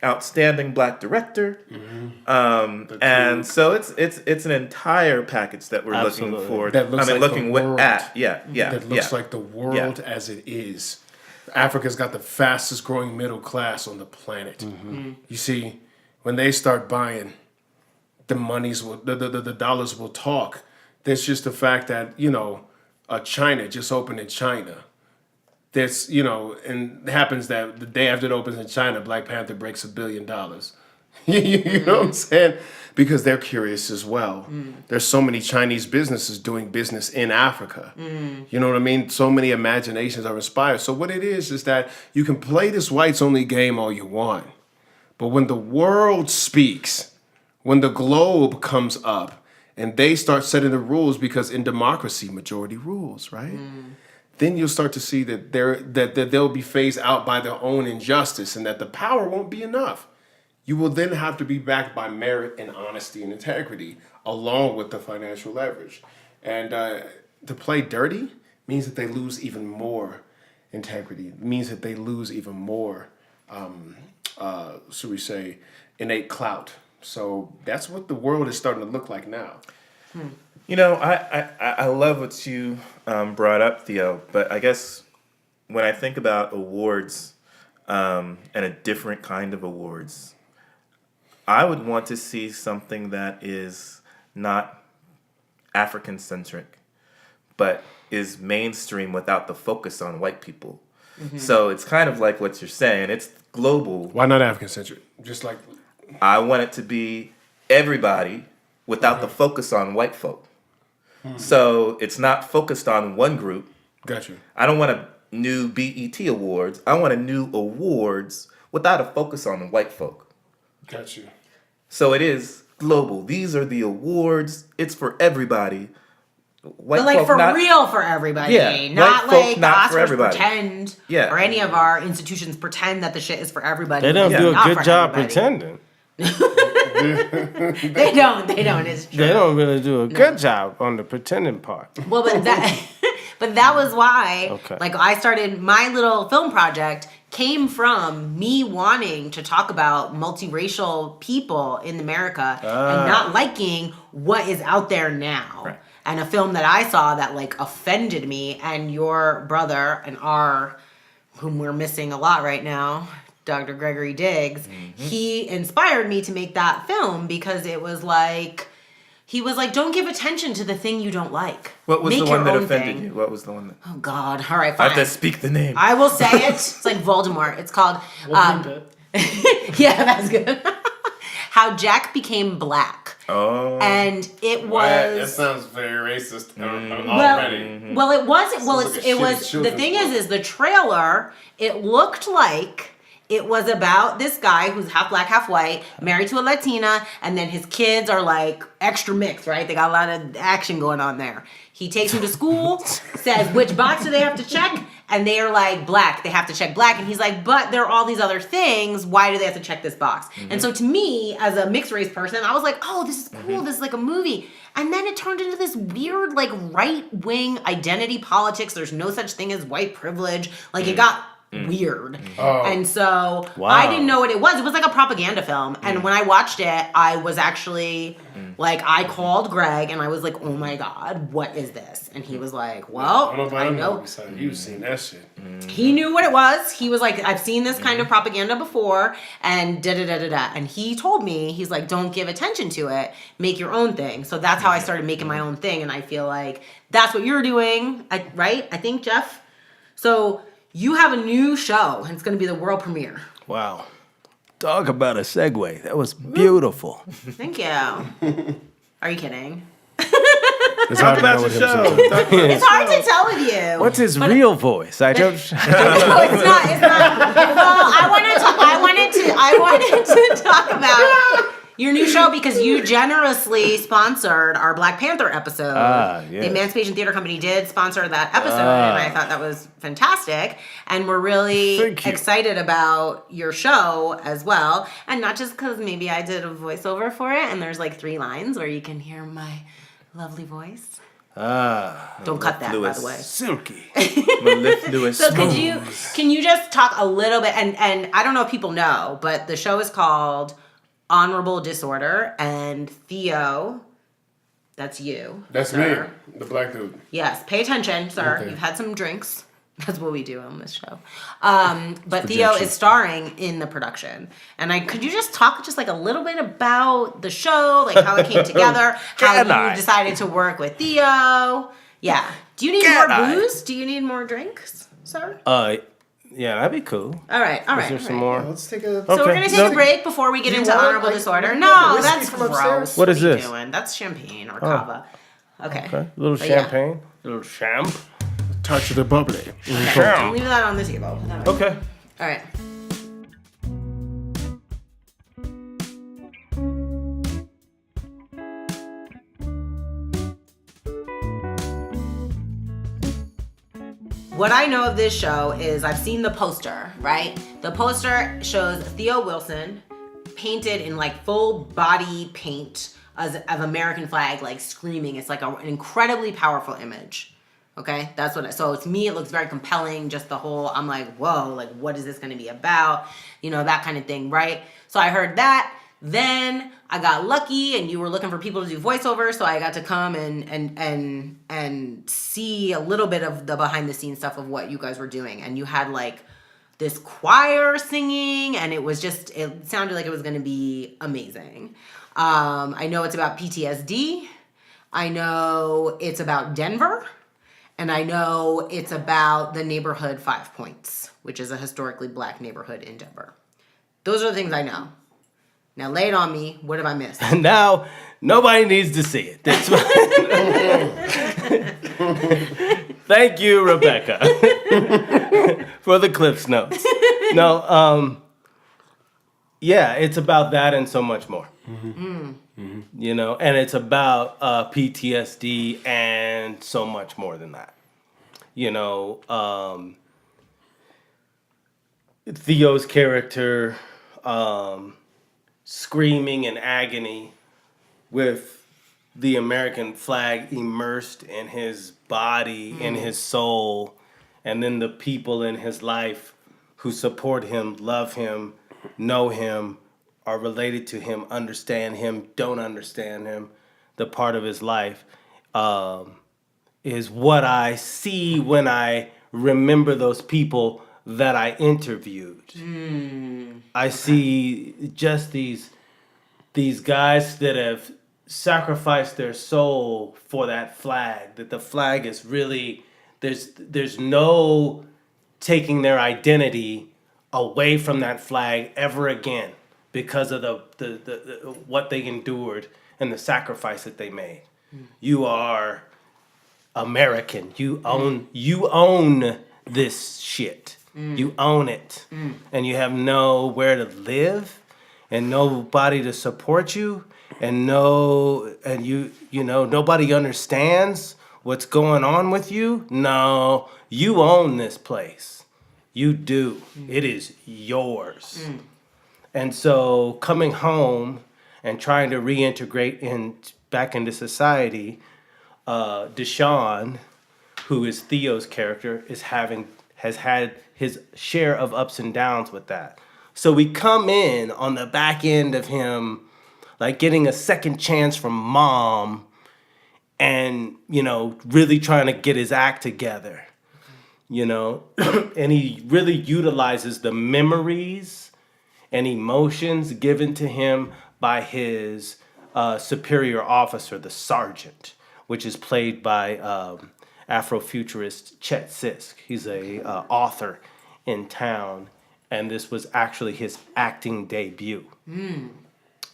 Speaker 2: outstanding black director. And so it's an entire package that we're
Speaker 5: Absolutely.
Speaker 2: looking forward.
Speaker 3: That looks like the world.
Speaker 2: That
Speaker 3: looks like the world as it is. Africa's got the fastest growing middle class on the planet. You see, when they start buying, the dollars will talk. There's just the fact that, China just opened in China. There's, and it happens that the day after it opens in China, Black Panther breaks $1 billion. You know what I'm saying? Because they're curious as well. There's so many Chinese businesses doing business in Africa. You know what I mean? So many imaginations are inspired. So what it is that you can play this whites only game all you want. But when the world speaks, when the globe comes up and they start setting the rules, because in democracy, majority rules, right? Then you'll start to see that they'll be phased out by their own injustice and that the power won't be enough. You will then have to be backed by merit and honesty and integrity, along with the financial leverage. And to play dirty means that they lose even more integrity. It means that they lose even more, should we say, innate clout. So that's what the world is starting to look like now.
Speaker 2: I love what you brought up, Theo, but I guess when I think about awards and a different kind of awards, I would want to see something that is not African-centric, but is mainstream without the focus on white people. So it's kind of like what you're saying. It's global.
Speaker 3: Why not African-centric? Just like...
Speaker 2: I want it to be everybody without the focus on white folk. So it's not focused on one group.
Speaker 3: Gotcha.
Speaker 2: I don't want a new BET awards. I want a new awards without a focus on the white folk.
Speaker 3: Gotcha.
Speaker 2: So it is global. These are the awards. It's for everybody. White
Speaker 1: But
Speaker 2: folk
Speaker 1: for
Speaker 2: not,
Speaker 1: real for everybody.
Speaker 2: Yeah,
Speaker 1: Not
Speaker 2: white folk
Speaker 1: like
Speaker 2: not for
Speaker 1: Oscars
Speaker 2: everybody.
Speaker 1: pretend,
Speaker 2: Yeah.
Speaker 1: or any of our institutions pretend that the shit is for everybody.
Speaker 5: They don't
Speaker 1: It's
Speaker 5: do a
Speaker 1: not
Speaker 5: good
Speaker 1: for
Speaker 5: job
Speaker 1: everybody.
Speaker 5: pretending.
Speaker 1: They don't. It's true.
Speaker 5: They don't really do a good job on the pretending part.
Speaker 1: Well, but that was why,
Speaker 5: Okay.
Speaker 1: like, I started my little film project came from me wanting to talk about multiracial people in America and not liking what is out there now.
Speaker 2: Right.
Speaker 1: And a film that I saw that like offended me, and your brother and whom we're missing a lot right now, Dr. Gregory Diggs, he inspired me to make that film because it was like, he was like, don't give attention to the thing you don't like.
Speaker 2: What was
Speaker 1: Make
Speaker 2: the one
Speaker 1: your
Speaker 2: that
Speaker 1: own
Speaker 2: offended
Speaker 1: thing.
Speaker 2: you? What was the one that...
Speaker 1: Oh, God. All right,
Speaker 2: I
Speaker 1: fine.
Speaker 2: have to speak the name.
Speaker 1: I will say it. It's like Voldemort. It's called...
Speaker 4: We'll bleep it.
Speaker 1: yeah, that's good. How Jack Became Black.
Speaker 2: Oh.
Speaker 1: And it was...
Speaker 3: That sounds very racist already.
Speaker 1: Well, it wasn't. Well,
Speaker 3: Sounds like
Speaker 1: it
Speaker 3: a
Speaker 1: was.
Speaker 3: shitty
Speaker 1: The
Speaker 3: children's
Speaker 1: thing
Speaker 3: book.
Speaker 1: is the trailer. It looked like It was about this guy who's half black, half white, married to a Latina, and then his kids are like extra mixed, right? They got a lot of action going on there. He takes them to school, says, which box do they have to check? And they are like, black. They have to check black. And he's like, but there are all these other things. Why do they have to check this box? And so to me, as a mixed race person, I was like, oh, this is cool. This is like a movie. And then it turned into this weird, like, right-wing identity politics. There's no such thing as white privilege. Like, it got weird. And so I didn't know what it was. It was like a propaganda film. And when I watched it, I was actually like, I called Greg and I was like, oh my God, what is this? And he was like, well, I know.
Speaker 3: You've seen that shit.
Speaker 1: He knew what it was. He was like, I've seen this kind of propaganda before, and da-da-da-da-da. And he told me, he's like, don't give attention to it. Make your own thing. So that's how I started making my own thing. And I feel like that's what you're doing, right? I think, Jeff? So you have a new show, and it's going to be the world premiere.
Speaker 5: Wow. Talk about a segue. That was beautiful.
Speaker 1: Thank you. Are you kidding?
Speaker 3: It's hard to know what
Speaker 1: It's hard to tell with you.
Speaker 5: What's his real voice? I don't.
Speaker 1: No, it's not. It's not. Well, I wanted to talk about your new show because you generously sponsored our Black Panther episode.
Speaker 5: Yes.
Speaker 1: The Emancipation Theater Company did sponsor that episode, and I thought that was fantastic. And we're really excited about your show as well. And not just because maybe I did a voiceover for it, and there's like 3 lines where you can hear my lovely voice. Don't cut that, by the way.
Speaker 5: Silky.
Speaker 2: Mellifluous.
Speaker 1: So can you just talk a little bit, and I don't know if people know, but the show is called Honorable Disorder, and Theo, that's you.
Speaker 3: That's
Speaker 1: sir.
Speaker 3: me, the black dude.
Speaker 1: Yes, pay attention, sir.
Speaker 3: Okay.
Speaker 1: You've had some drinks. That's what we do on this show. But Theo is starring in the production. And could you just talk just like a little bit about the show, like how it came together, how you decided to work with Theo? Yeah. Do you need more booze? Do you need more drinks, sir?
Speaker 5: Yeah, that'd be cool.
Speaker 1: All right.
Speaker 5: Is there some more?
Speaker 4: Let's take a.
Speaker 1: So we're gonna take a break before we get into honorable disorder. No, that's gross.
Speaker 5: What is this?
Speaker 1: Doing? That's champagne or cava. Okay.
Speaker 5: A little champagne. A little champ.
Speaker 3: Touch of the bubbly.
Speaker 1: Leave that on the table.
Speaker 5: Okay.
Speaker 1: All right. What I know of this show is I've seen the poster, right? The poster shows Theo Wilson painted in like full body paint of American flag, like screaming. It's like an incredibly powerful image. Okay, that's what. So to me, it looks very compelling. Just the whole, I'm like, whoa, like what is this going to be about? You know, that kind of thing, right? So I heard that. Then I got lucky, and you were looking for people to do voiceovers, so I got to come and see a little bit of the behind the scenes stuff of what you guys were doing. And you had like this choir singing, and it sounded like it was going to be amazing. I know it's about PTSD. I know it's about Denver. And I know it's about the neighborhood 5 Points, which is a historically black neighborhood in Denver. Those are the things I know. Now lay it on me. What have I missed?
Speaker 5: Now, nobody needs to see it. That's Thank you, Rebecca, for the Cliffs Notes. No, yeah, it's about that and so much more. You know, and it's about PTSD and so much more than that. You know, Theo's character screaming in agony with the American flag immersed in his body, in his soul, and then the people in his life who support him, love him, know him, are related to him, understand him, don't understand him, the part of his life, is what I see when I remember those people that I interviewed. I see just these guys that have sacrificed their soul for that flag, that the flag is really, there's no taking their identity away from that flag ever again because of the what they endured and the sacrifice that they made. You are American. You own this shit. You own it. And you have nowhere to live and nobody to support you and nobody understands what's going on with you. No, you own this place. You do. It is yours. And so coming home and trying to reintegrate back into society, Deshaun, who is Theo's character, has had his share of ups and downs with that. So we come in on the back end of him, like getting a second chance from mom and, really trying to get his act together, and he really utilizes the memories and emotions given to him by his superior officer, the sergeant, which is played by Afrofuturist Chet Sisk. He's a author in town, and this was actually his acting debut.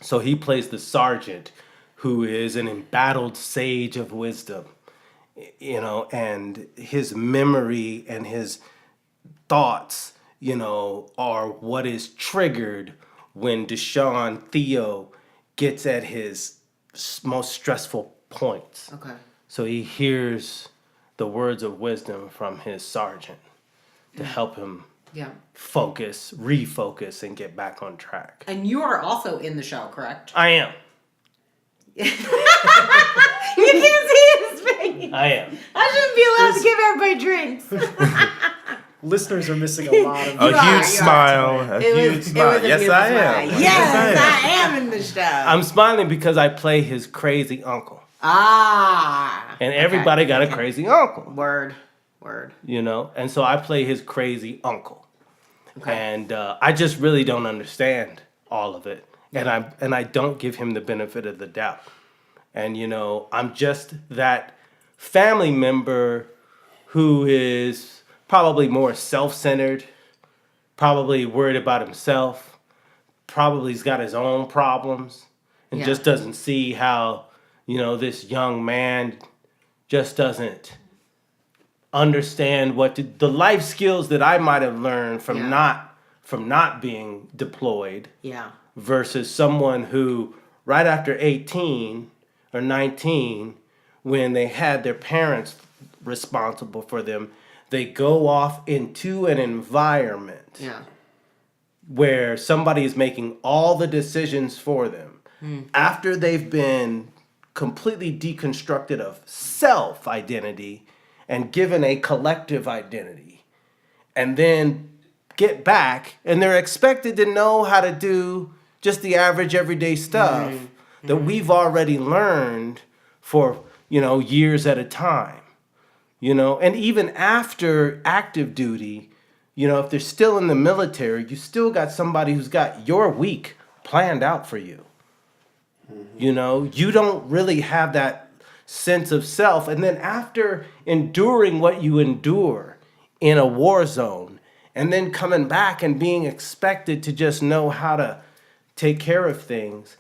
Speaker 5: So he plays the sergeant, who is an embattled sage of wisdom, and his memory and his thoughts, are what is triggered when Deshaun Theo gets at his most stressful points.
Speaker 1: Okay.
Speaker 5: So he hears the words of wisdom from his sergeant to help him refocus, and get back on track.
Speaker 1: And you are also in the show, correct?
Speaker 5: I am.
Speaker 1: You can't see his face.
Speaker 5: I am.
Speaker 1: I shouldn't be allowed to give everybody drinks.
Speaker 4: Listeners are missing a lot of.
Speaker 2: A huge smile. A huge smile. Yes, I am.
Speaker 1: Yes, I am in the show.
Speaker 5: I'm smiling because I play his crazy uncle. And everybody got a crazy uncle.
Speaker 1: Word.
Speaker 5: And so I play his crazy uncle.
Speaker 1: Okay.
Speaker 5: And I just really don't understand all of it. And I don't give him the benefit of the doubt. And I'm just that family member who is probably more self-centered, probably worried about himself, probably's got his own problems, and just doesn't see how, this young man just doesn't understand the life skills that I might have learned from not being deployed.
Speaker 1: Yeah.
Speaker 5: Versus someone who, right after 18 or 19, when they had their parents responsible for them, they go off into an environment where somebody is making all the decisions for them. After they've been completely deconstructed of self-identity and given a collective identity, and then get back, and they're expected to know how to do just the average everyday stuff that we've already learned for, years at a time. And even after active duty, if they're still in the military, you still got somebody who's got your week planned out for you. You don't really have that sense of self. And then after enduring what you endure in a war zone, and then coming back and being expected to just know how to take care of things.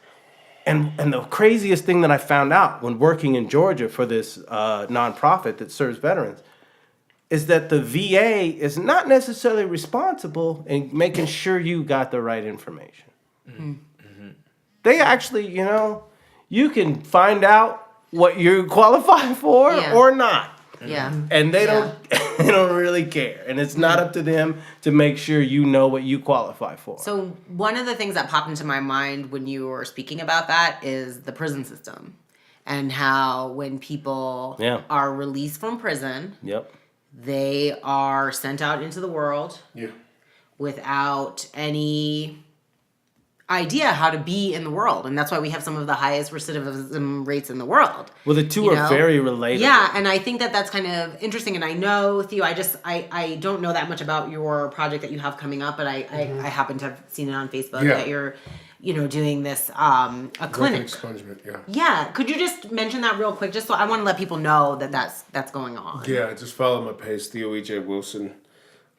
Speaker 5: And the craziest thing that I found out when working in Georgia for this nonprofit that serves veterans is that the VA is not necessarily responsible in making sure you got the right information. They actually, you can find out what you qualify for or not.
Speaker 1: Yeah.
Speaker 5: And they don't really care. And it's not up to them to make sure you know what you qualify for.
Speaker 1: So one of the things that popped into my mind when you were speaking about that is the prison system. And how when people are released from prison, they are sent out into the world without any idea how to be in the world. And that's why we have some of the highest recidivism rates in the world.
Speaker 5: Well, the two are very related.
Speaker 1: Yeah, and I think that that's kind of interesting. And I know, Theo, I don't know that much about your project that you have coming up, but I happen to have seen it on Facebook that you're, doing this, a clinic.
Speaker 3: Expungement,
Speaker 1: Yeah, could you just mention that real quick? Just so I want to let people know that that's going on.
Speaker 3: Yeah, just follow my page, Theo E.J. Wilson,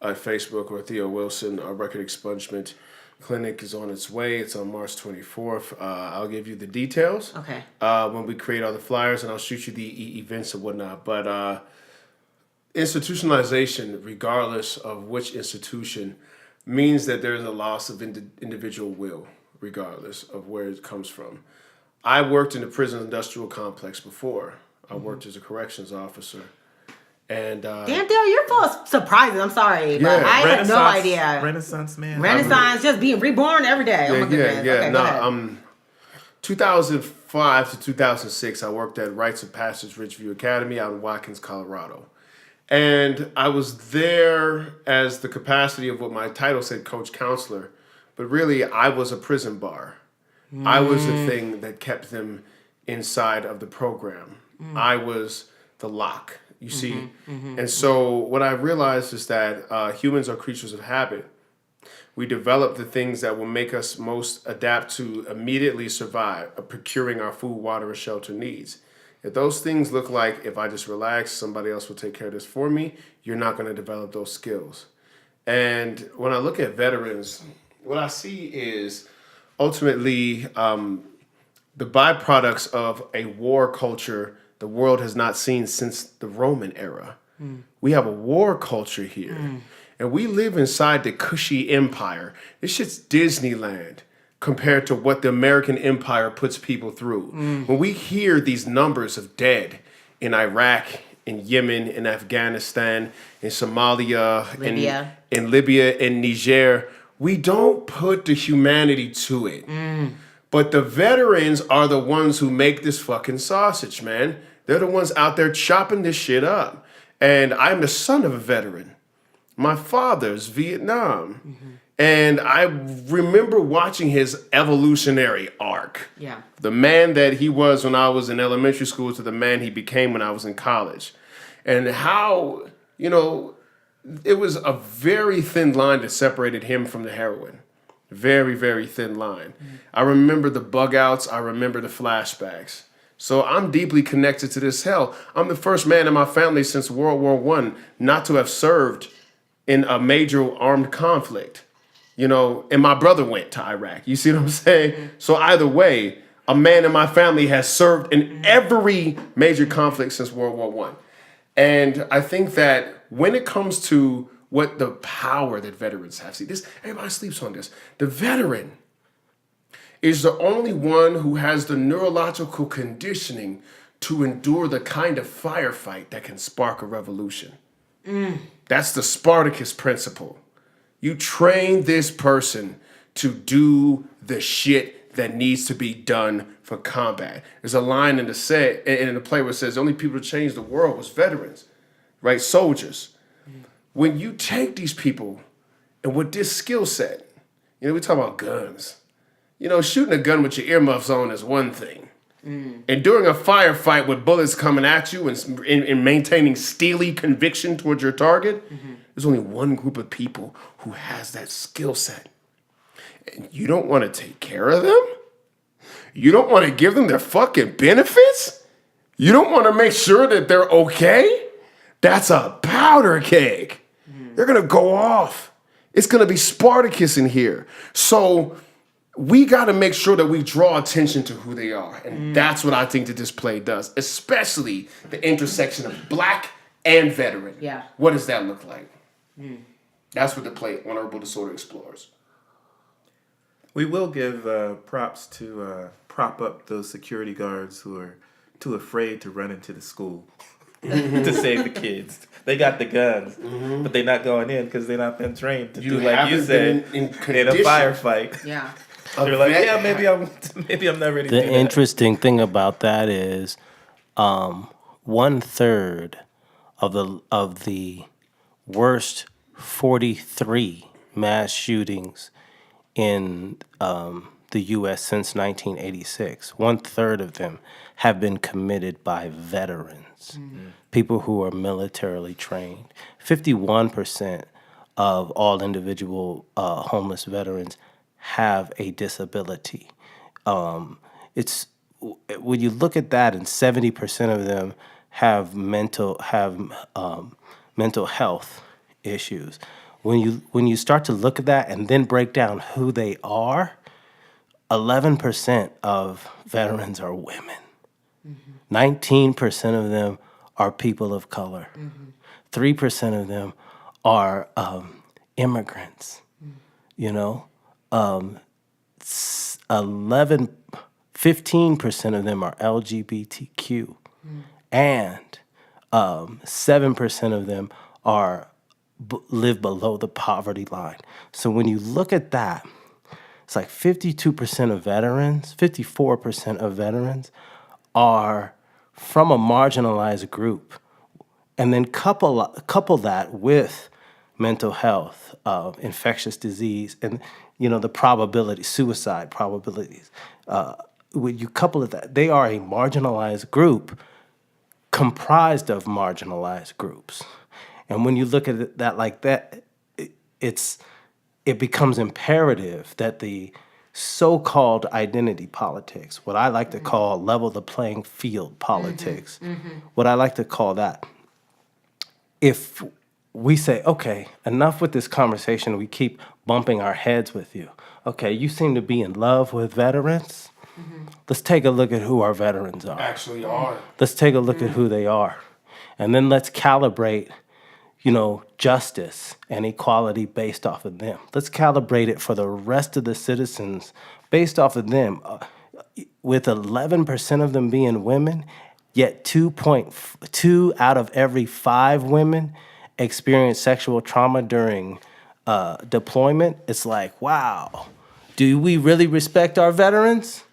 Speaker 3: on Facebook, or Theo Wilson, Record Expungement Clinic is on its way. It's on March 24th. I'll give you the details.
Speaker 1: Okay.
Speaker 3: When we create all the flyers, and I'll shoot you the events and whatnot. But institutionalization, regardless of which institution, means that there's a loss of individual will, regardless of where it comes from. I worked in the prison industrial complex before. I worked as a corrections officer. And
Speaker 1: Damn, Theo, you're full of surprises. I'm sorry, but I had no idea.
Speaker 2: Renaissance man.
Speaker 1: Renaissance, just being reborn every day. Oh my goodness. Okay, go ahead.
Speaker 3: 2005 to 2006, I worked at Rites of Passage Ridgeview Academy out in Watkins, Colorado. And I was there as the capacity of what my title said, coach counselor. But really, I was a prison bar. I was the thing that kept them inside of the program. I was the lock, you see. And so what I realized is that humans are creatures of habit. We develop the things that will make us most adapt to immediately survive, procuring our food, water, and shelter needs. If those things look like, if I just relax, somebody else will take care of this for me, you're not going to develop those skills. And when I look at veterans, what I see is ultimately the byproducts of a war culture the world has not seen since the Roman era. We have a war culture here. And we live inside the cushy empire. This shit's Disneyland compared to what the American empire puts people through. When we hear these numbers of dead in Iraq, in Yemen, in Afghanistan, in Somalia, in Libya, in Niger, we don't put the humanity to it. But the veterans are the ones who make this fucking sausage, man. They're the ones out there chopping this shit up. And I'm the son of a veteran. My father's Vietnam. And I remember watching his evolutionary arc.
Speaker 1: Yeah.
Speaker 3: The man that he was when I was in elementary school to the man he became when I was in college. And how, it was a very thin line that separated him from the heroin. Very, very thin line. I remember the bug outs. I remember the flashbacks. So I'm deeply connected to this hell. I'm the first man in my family since World War I not to have served in a major armed conflict. And my brother went to Iraq. You see what I'm saying? So either way, a man in my family has served in every major conflict since World War I. And I think that when it comes to what the power that veterans have, see this, everybody sleeps on this. The veteran is the only one who has the neurological conditioning to endure the kind of firefight that can spark a revolution. That's the Spartacus principle. You train this person to do the shit that needs to be done for combat. There's a line in the play where it says the only people who changed the world was veterans, right? Soldiers. When you take these people and with this skill set, we talk about guns. Shooting a gun with your earmuffs on is one thing. And during a firefight with bullets coming at you and maintaining steely conviction towards your target, there's only one group of people who has that skill set. And you don't want to take care of them? You don't want to give them their fucking benefits? You don't want to make sure that they're okay? That's a powder keg. They're going to go off. It's going to be Spartacus in here. So we got to make sure that we draw attention to who they are. And that's what I think that this play does, especially the intersection of black and veteran.
Speaker 1: Yeah.
Speaker 3: What does that look like? That's what the play Honorable Disorder explores.
Speaker 2: We will give props to prop up those security guards who are too afraid to run into the school to save the kids. They got the guns, but they're not going in because they're not been trained to do like you said in a firefight.
Speaker 1: Yeah.
Speaker 2: They're like, yeah, maybe I'm not ready.
Speaker 5: The interesting thing about that is, 1/3 of the worst 43 mass shootings in the U.S. since 1986, 1/3 of them have been committed by veterans, people who are militarily trained. 51% of all individual homeless veterans have a disability. It's when you look at that, and 70% of them have mental health issues. When you start to look at that and then break down who they are, 11% of veterans are women. 19% of them are people of color. 3% of them are immigrants. You know, 15% of them are LGBTQ, and 7% of them are live below the poverty line. So when you look at that, it's like 52% of veterans, 54% of veterans are from a marginalized group. And then couple that with mental health, infectious disease, and the probability, suicide probabilities. When you couple it that, they are a marginalized group comprised of marginalized groups. And when you look at that like that, it becomes imperative that the so-called identity politics, what I like to call level the playing field politics, what I like to call that, if we say, okay, enough with this conversation, we keep bumping our heads with you. Okay, you seem to be in love with veterans. Let's take a look at who our veterans are.
Speaker 3: Actually are.
Speaker 5: Let's take a look at who they are. And then let's calibrate, justice and equality based off of them. Let's calibrate it for the rest of the citizens based off of them. With 11% of them being women, yet 2.2 out of every 5 women experience sexual trauma during deployment. It's like, wow, do we really respect our veterans?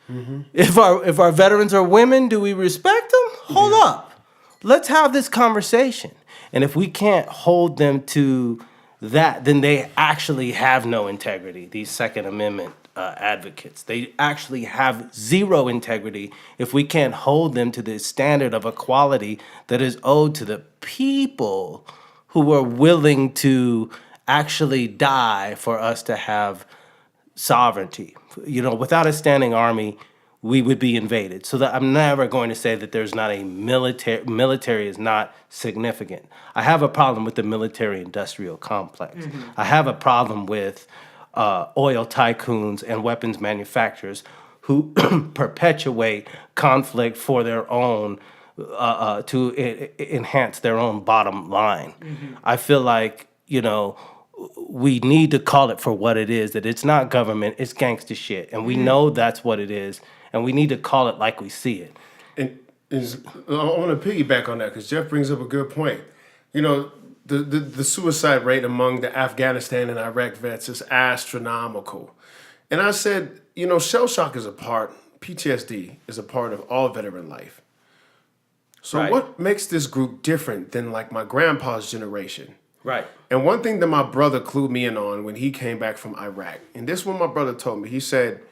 Speaker 5: If our veterans are women, do we respect them? Hold up. Let's have this conversation. And if we can't hold them to that, then they actually have no integrity, these Second Amendment advocates. They actually have zero integrity if we can't hold them to the standard of equality that is owed to the people who are willing to actually die for us to have sovereignty. Without a standing army, we would be invaded. So that I'm never going to say that there's not a military is not significant. I have a problem with the military-industrial complex. I have a problem with oil tycoons and weapons manufacturers who perpetuate conflict for their own, to enhance their own bottom line. I feel like, we need to call it for what it is, that it's not government, it's gangster shit. And we know that's what it is, and we need to call it like we see it.
Speaker 3: And I want to piggyback on that because Jeff brings up a good point. The suicide rate among the Afghanistan and Iraq vets is astronomical. And I said, shell shock is PTSD is a part of all veteran life. So
Speaker 5: Right.
Speaker 3: What makes this group different than like my grandpa's generation?
Speaker 5: Right.
Speaker 3: And one thing that my brother clued me in on when he came back from Iraq, and this one my brother told me, he said,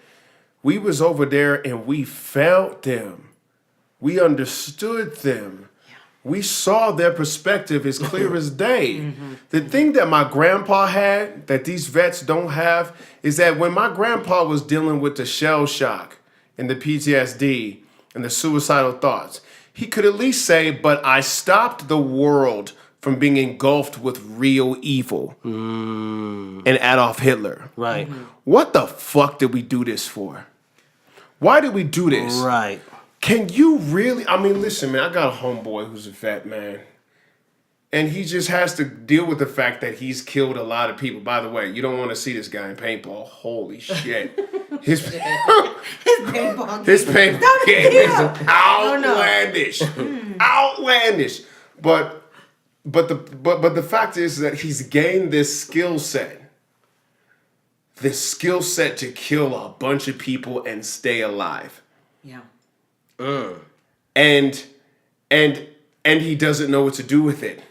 Speaker 3: we was over there and we felt them. We understood them. We saw their perspective as clear as day. The thing that my grandpa had that these vets don't have is that when my grandpa was dealing with the shell shock and the PTSD and the suicidal thoughts, he could at least say, but I stopped the world from being engulfed with real evil and Adolf Hitler.
Speaker 5: Right.
Speaker 3: What the fuck did we do this for? Why did we do this?
Speaker 5: Right.
Speaker 3: Can you really? I mean, listen, man, I got a homeboy who's a vet, man. And he just has to deal with the fact that he's killed a lot of people. By the way, you don't want to see this guy in paintball. Holy shit. His
Speaker 1: paintball
Speaker 3: game is outlandish. Outlandish. But the fact is that he's gained this skill set. This skill set to kill a bunch of people and stay alive.
Speaker 1: Yeah.
Speaker 3: And he doesn't know what to do with it.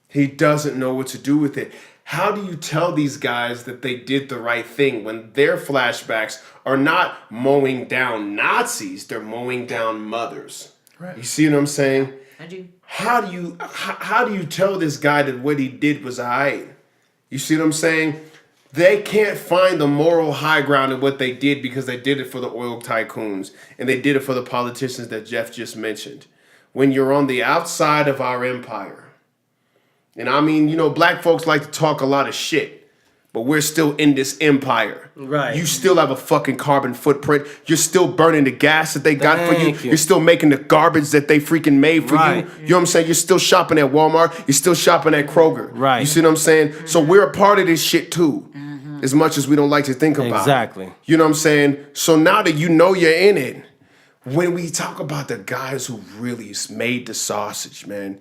Speaker 3: He doesn't know what to do with it. How do you tell these guys that they did the right thing when their flashbacks are not mowing down Nazis, they're mowing down mothers? Right. You see what I'm saying?
Speaker 1: I do.
Speaker 3: How do you tell this guy that what he did was alright? You see what I'm saying? They can't find the moral high ground in what they did because they did it for the oil tycoons and they did it for the politicians that Jeff just mentioned. When you're on the outside of our empire, and I mean, black folks like to talk a lot of shit, but we're still in this empire.
Speaker 5: Right.
Speaker 3: You still have a fucking carbon footprint. You're still burning the gas that they got for you.
Speaker 5: Thank you.
Speaker 3: You're still making the garbage that they freaking made for
Speaker 5: Right.
Speaker 3: you. You know what I'm saying? You're still shopping at Walmart. You're still shopping at Kroger.
Speaker 5: Right.
Speaker 3: You see what I'm saying? So we're a part of this shit too. As much as we don't like to think about it.
Speaker 5: Exactly.
Speaker 3: You know what I'm saying? So now that you know you're in it, when we talk about the guys who really made the sausage, man,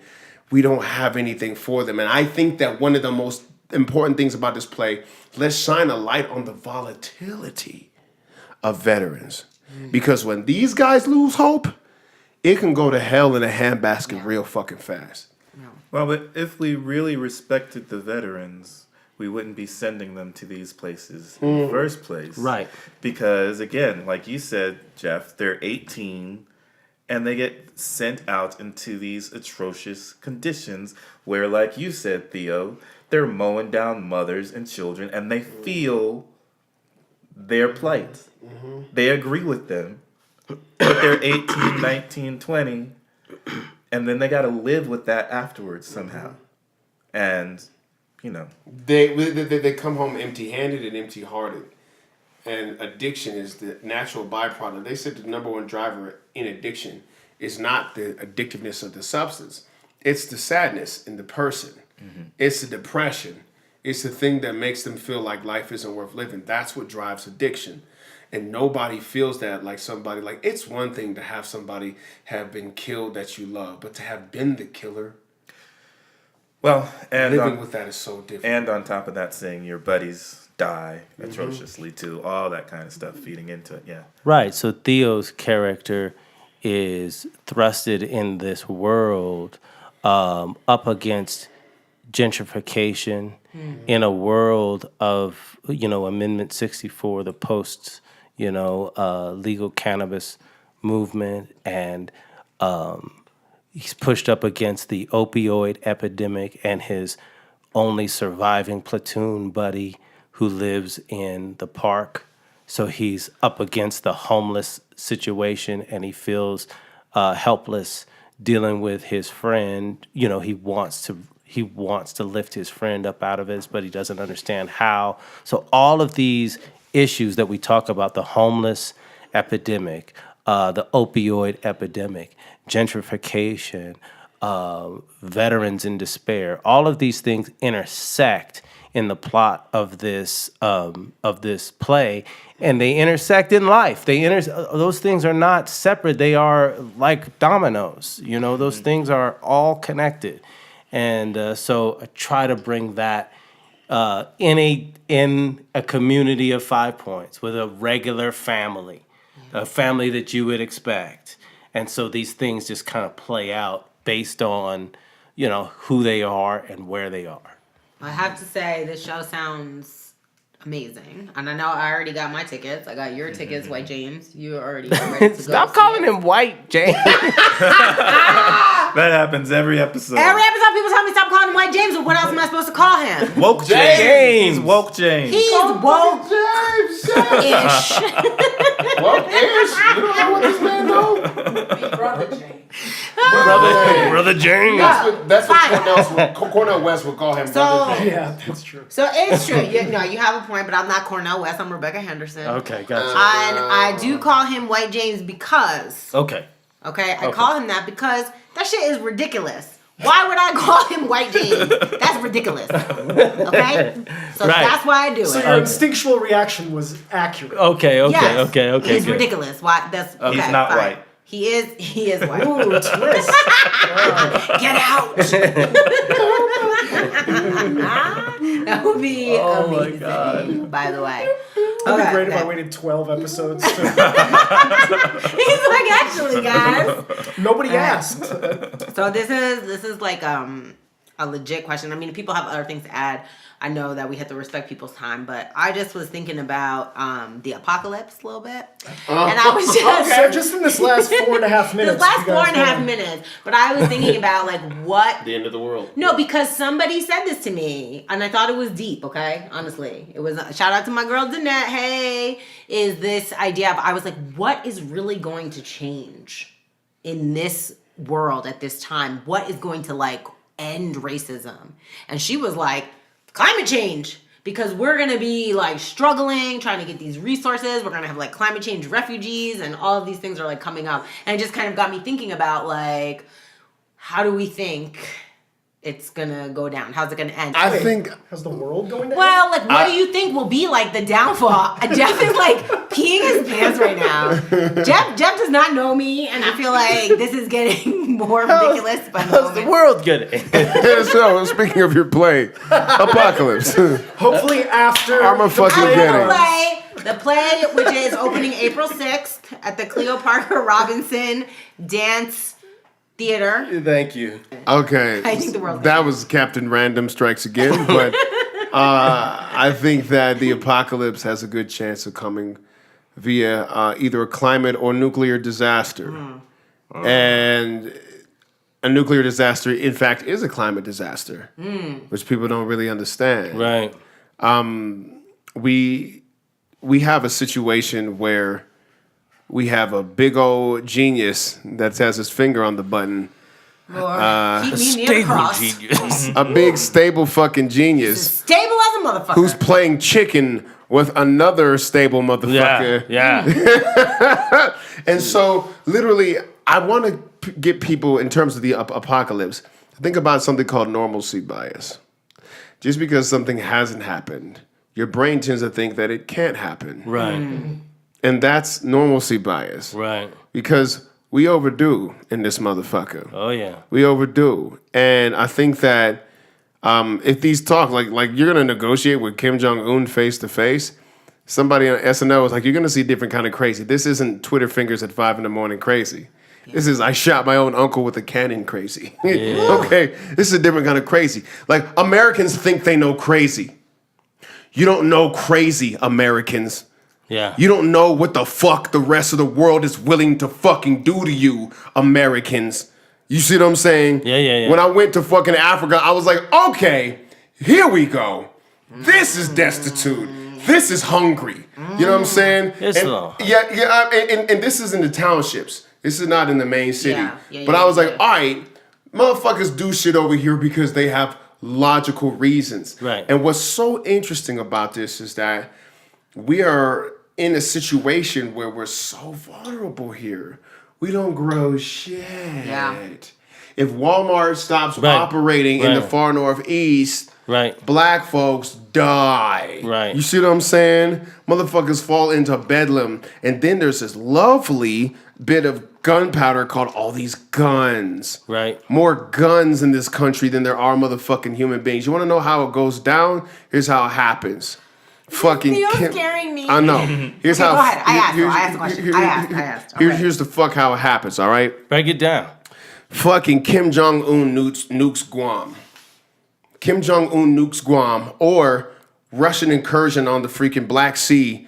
Speaker 3: we don't have anything for them. And I think that one of the most important things about this play, let's shine a light on the volatility of veterans. Because when these guys lose hope, it can go to hell in a handbasket real fucking fast.
Speaker 2: Well, but if we really respected the veterans, we wouldn't be sending them to these places in the first place.
Speaker 5: Right.
Speaker 2: Because, again, like you said, Jeff, they're 18 and they get sent out into these atrocious conditions where, like you said, Theo, they're mowing down mothers and children and they feel their plight. They agree with them, but they're 18, 19, 20, and then they got to live with that afterwards somehow. And, you know.
Speaker 3: They come home empty-handed and empty-hearted. And addiction is the natural byproduct. They said the number one driver in addiction is not the addictiveness of the substance. It's the sadness in the person. It's the depression. It's the thing that makes them feel like life isn't worth living. That's what drives addiction. And nobody feels that like somebody, like it's one thing to have somebody have been killed that you love, but to have been the killer,
Speaker 2: Well, and
Speaker 3: living with that is so different.
Speaker 2: And on top of that, seeing your buddies die atrociously too, all that kind of stuff feeding into it, yeah.
Speaker 5: Right. So Theo's character is thrusted in this world up against gentrification in a world of, Amendment 64, the post, legal cannabis movement, and he's pushed up against the opioid epidemic and his only surviving platoon buddy who lives in the park. So he's up against the homeless situation and he feels helpless dealing with his friend. He wants to lift his friend up out of it, but he doesn't understand how. So all of these issues that we talk about, the homeless epidemic, the opioid epidemic, gentrification, veterans in despair, all of these things intersect in the plot of this play, and they intersect in life. Those things are not separate. They are like dominoes. Those things are all connected, and so I try to bring that in a community of 5 Points with a regular family, a family that you would expect, and so these things just kind of play out based on who they are and where they are.
Speaker 1: I have to say, this show sounds amazing. And I know I already got my tickets. I got your tickets, White James. You already ready to go.
Speaker 5: Stop calling him White James.
Speaker 2: That happens every episode.
Speaker 1: Every episode, people tell me stop calling him White James, but what else am I supposed to call him?
Speaker 2: Woke James. He's Woke James.
Speaker 1: He's woke-ish.
Speaker 3: Woke-ish? You don't know what this man knows?
Speaker 6: Brother James.
Speaker 5: Brother James.
Speaker 3: That's what Cornel West would call him. Brother James.
Speaker 4: Yeah, that's true.
Speaker 1: So it's true. You have a point, but I'm not Cornel West. I'm Rebecca Henderson.
Speaker 5: Okay, gotcha.
Speaker 1: And I do call him White James because...
Speaker 5: Okay.
Speaker 1: Okay? I call him that because that shit is ridiculous. Why would I call him White James? That's ridiculous. Okay? So that's why I do
Speaker 4: So
Speaker 1: it.
Speaker 4: your instinctual reaction was accurate.
Speaker 5: Okay.
Speaker 1: Yes,
Speaker 5: Okay.
Speaker 1: It's
Speaker 5: Good.
Speaker 1: ridiculous. Why? That's okay.
Speaker 2: He's not
Speaker 1: fine.
Speaker 2: white.
Speaker 1: He is white.
Speaker 4: Ooh, twist.
Speaker 1: Get out! That would be amazing.
Speaker 5: God.
Speaker 1: By the way,
Speaker 4: That'd be great if I waited 12 episodes.
Speaker 1: He's like, actually, guys.
Speaker 4: Nobody asked.
Speaker 1: So this is like a legit question. I mean, if people have other things to add, I know that we have to respect people's time, but I just was thinking about the apocalypse a little bit, and I was
Speaker 4: So just in this last 4.5 minutes.
Speaker 1: This last
Speaker 4: you guys
Speaker 1: 4.5 minutes, but I was thinking about like what.
Speaker 3: The end of the world.
Speaker 1: No, because somebody said this to me, and I thought it was deep. Okay, honestly, it was. Shout out to my girl Danette. Hey, is this idea of I was like, what is really going to change in this world at this time? What is going to like end racism? And she was like, climate change. because we're gonna be like struggling, trying to get these resources. We're gonna have like climate change refugees, and all of these things are like coming up. And it just kind of got me thinking about like, how do we think it's gonna go down? How's it gonna end?
Speaker 3: I think
Speaker 4: How's the world going to
Speaker 1: Well, like, what do you think will be like the downfall? Jeff is like peeing his pants right now. Jeff does not know me, and I feel like this is getting more ridiculous by the
Speaker 5: How's the
Speaker 1: moment.
Speaker 5: world getting?
Speaker 3: so. Speaking of your play, Apocalypse.
Speaker 4: Hopefully after
Speaker 3: I'm a fucking
Speaker 1: I
Speaker 3: get
Speaker 1: will
Speaker 3: it.
Speaker 1: play the play, which is opening April 6th at the Cleo Parker Robinson Dance Theater.
Speaker 5: Thank you.
Speaker 3: Okay,
Speaker 1: I think the world-
Speaker 3: that was Captain Random Strikes Again, but I think that the apocalypse has a good chance of coming via either a climate or nuclear disaster. And a nuclear disaster, in fact, is a climate disaster, which people don't really understand.
Speaker 5: Right.
Speaker 3: We have a situation where we have a big old genius that has his finger on the button.
Speaker 1: Keep me near the cross.
Speaker 5: genius.
Speaker 3: A big, stable fucking genius
Speaker 1: Stable as a motherfucker.
Speaker 3: who's playing chicken with another stable motherfucker.
Speaker 5: Yeah.
Speaker 3: And so, literally, I want to get people, in terms of the apocalypse, to think about something called normalcy bias. Just because something hasn't happened, your brain tends to think that it can't happen.
Speaker 5: Right.
Speaker 3: And that's normalcy bias.
Speaker 5: Right.
Speaker 3: Because we overdo in this motherfucker.
Speaker 5: Oh yeah.
Speaker 3: We overdo. And I think that if these talk, like you're going to negotiate with Kim Jong-un face to face, somebody on SNL was like, you're going to see different kind of crazy. This isn't Twitter fingers at 5 a.m. crazy. This is I shot my own uncle with a cannon crazy. Okay, this is a different kind of crazy. Like, Americans think they know crazy. You don't know crazy, Americans.
Speaker 5: Yeah.
Speaker 3: You don't know what the fuck the rest of the world is willing to fucking do to you, Americans. You see what I'm saying?
Speaker 5: Yeah.
Speaker 3: When I went to fucking Africa, I was like, okay, here we go. This is destitute. This is hungry. You know what I'm saying?
Speaker 5: Islam.
Speaker 3: And this is in the townships. This is not in the main city. But I was like, all right, motherfuckers do shit over here because they have logical reasons.
Speaker 5: Right.
Speaker 3: And what's so interesting about this is that we are in a situation where we're so vulnerable here. We don't grow shit.
Speaker 1: Yeah.
Speaker 3: If Walmart stops operating in the far northeast, black folks die.
Speaker 5: Right.
Speaker 3: You see what I'm saying? Motherfuckers fall into bedlam. And then there's this lovely bit of gunpowder called all these guns.
Speaker 5: Right.
Speaker 3: More guns in this country than there are motherfucking human beings. You want to know how it goes down? Here's how it happens.
Speaker 1: You're scaring me.
Speaker 3: I know. Here's how.
Speaker 1: Go ahead. I asked a question. I asked.
Speaker 3: Here's the fuck how it happens. All right.
Speaker 5: Break it down.
Speaker 3: Fucking Kim Jong-un nukes Guam. Kim Jong-un nukes Guam, or Russian incursion on the freaking Black Sea.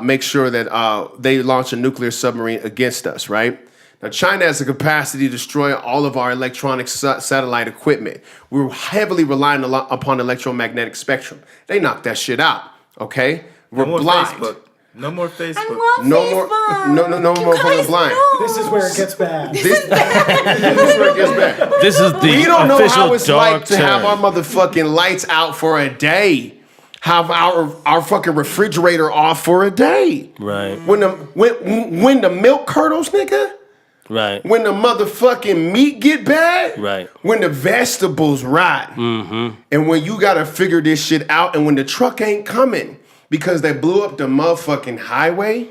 Speaker 3: Make sure that they launch a nuclear submarine against us. Right. Now, China has the capacity to destroy all of our electronic satellite equipment. We're heavily reliant upon electromagnetic spectrum. They knocked that shit out. Okay, we're blind.
Speaker 2: Facebook. No more Facebook.
Speaker 1: I love
Speaker 3: No more.
Speaker 1: Facebook.
Speaker 3: No more fucking blind.
Speaker 4: This is where it gets bad.
Speaker 3: This is where it gets bad.
Speaker 5: This is the
Speaker 3: We don't know
Speaker 5: official
Speaker 3: how it's
Speaker 5: dog
Speaker 3: like to have our
Speaker 5: turn.
Speaker 3: motherfucking lights out for a day. Have our fucking refrigerator off for a day.
Speaker 5: Right.
Speaker 3: When the milk curdles, nigga.
Speaker 5: Right.
Speaker 3: When the motherfucking meat get bad.
Speaker 5: Right.
Speaker 3: When the vegetables rot. Mm-hmm. And when you gotta figure this shit out, and when the truck ain't coming because they blew up the motherfucking highway.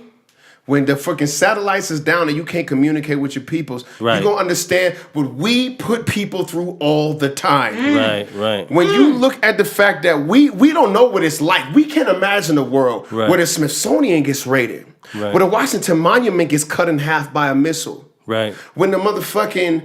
Speaker 3: When the fucking satellites is down and you can't communicate with your peoples,
Speaker 5: Right.
Speaker 3: you're gonna understand what we put people through all the time.
Speaker 5: Right.
Speaker 3: When you look at the fact that we don't know what it's like, we can't imagine a world
Speaker 5: Right.
Speaker 3: where the Smithsonian gets raided,
Speaker 5: Right.
Speaker 3: where the Washington Monument gets cut in half by a missile,
Speaker 5: Right.
Speaker 3: when the motherfucking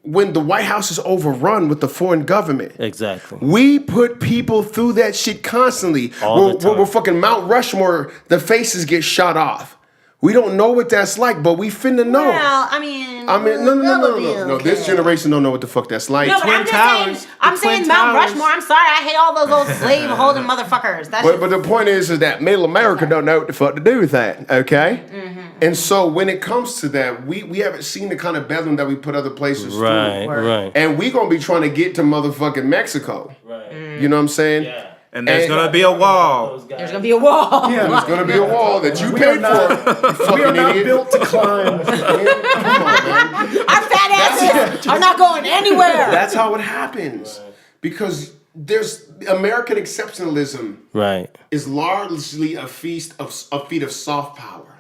Speaker 3: when the White House is overrun with the foreign government.
Speaker 5: Exactly.
Speaker 3: We put people through that shit constantly.
Speaker 5: All the time.
Speaker 3: We're fucking Mount Rushmore, the faces get shot off. We don't know what that's like, but we finna know.
Speaker 1: Well, I mean,
Speaker 3: No. This generation don't know what the fuck that's like.
Speaker 1: No, but I'm just saying, I'm saying Mount Rushmore. I'm sorry, I hate all those old slave holding motherfuckers. That's
Speaker 3: But the point is that middle America don't know what the fuck to do with that, okay?
Speaker 1: Mm-hmm.
Speaker 3: And so when it comes to that, we haven't seen the kind of bedlam that we put other places
Speaker 5: Right.
Speaker 3: through.
Speaker 5: Right.
Speaker 3: And we gonna be trying to get to motherfucking Mexico.
Speaker 5: Right.
Speaker 3: You know what I'm saying?
Speaker 5: Yeah.
Speaker 2: And there's
Speaker 3: And-
Speaker 2: going to be a wall.
Speaker 1: There's gonna be a wall.
Speaker 4: Yeah.
Speaker 3: There's gonna be a wall that you
Speaker 4: We are
Speaker 3: paid
Speaker 4: not-
Speaker 3: for. You
Speaker 4: We are
Speaker 3: fucking
Speaker 4: not
Speaker 3: idiot.
Speaker 4: built to climb.
Speaker 3: Come on, man.
Speaker 1: Our fat asses are not going anywhere.
Speaker 3: That's how it happens. Because there's American exceptionalism
Speaker 5: Right.
Speaker 3: is largely a feat of soft power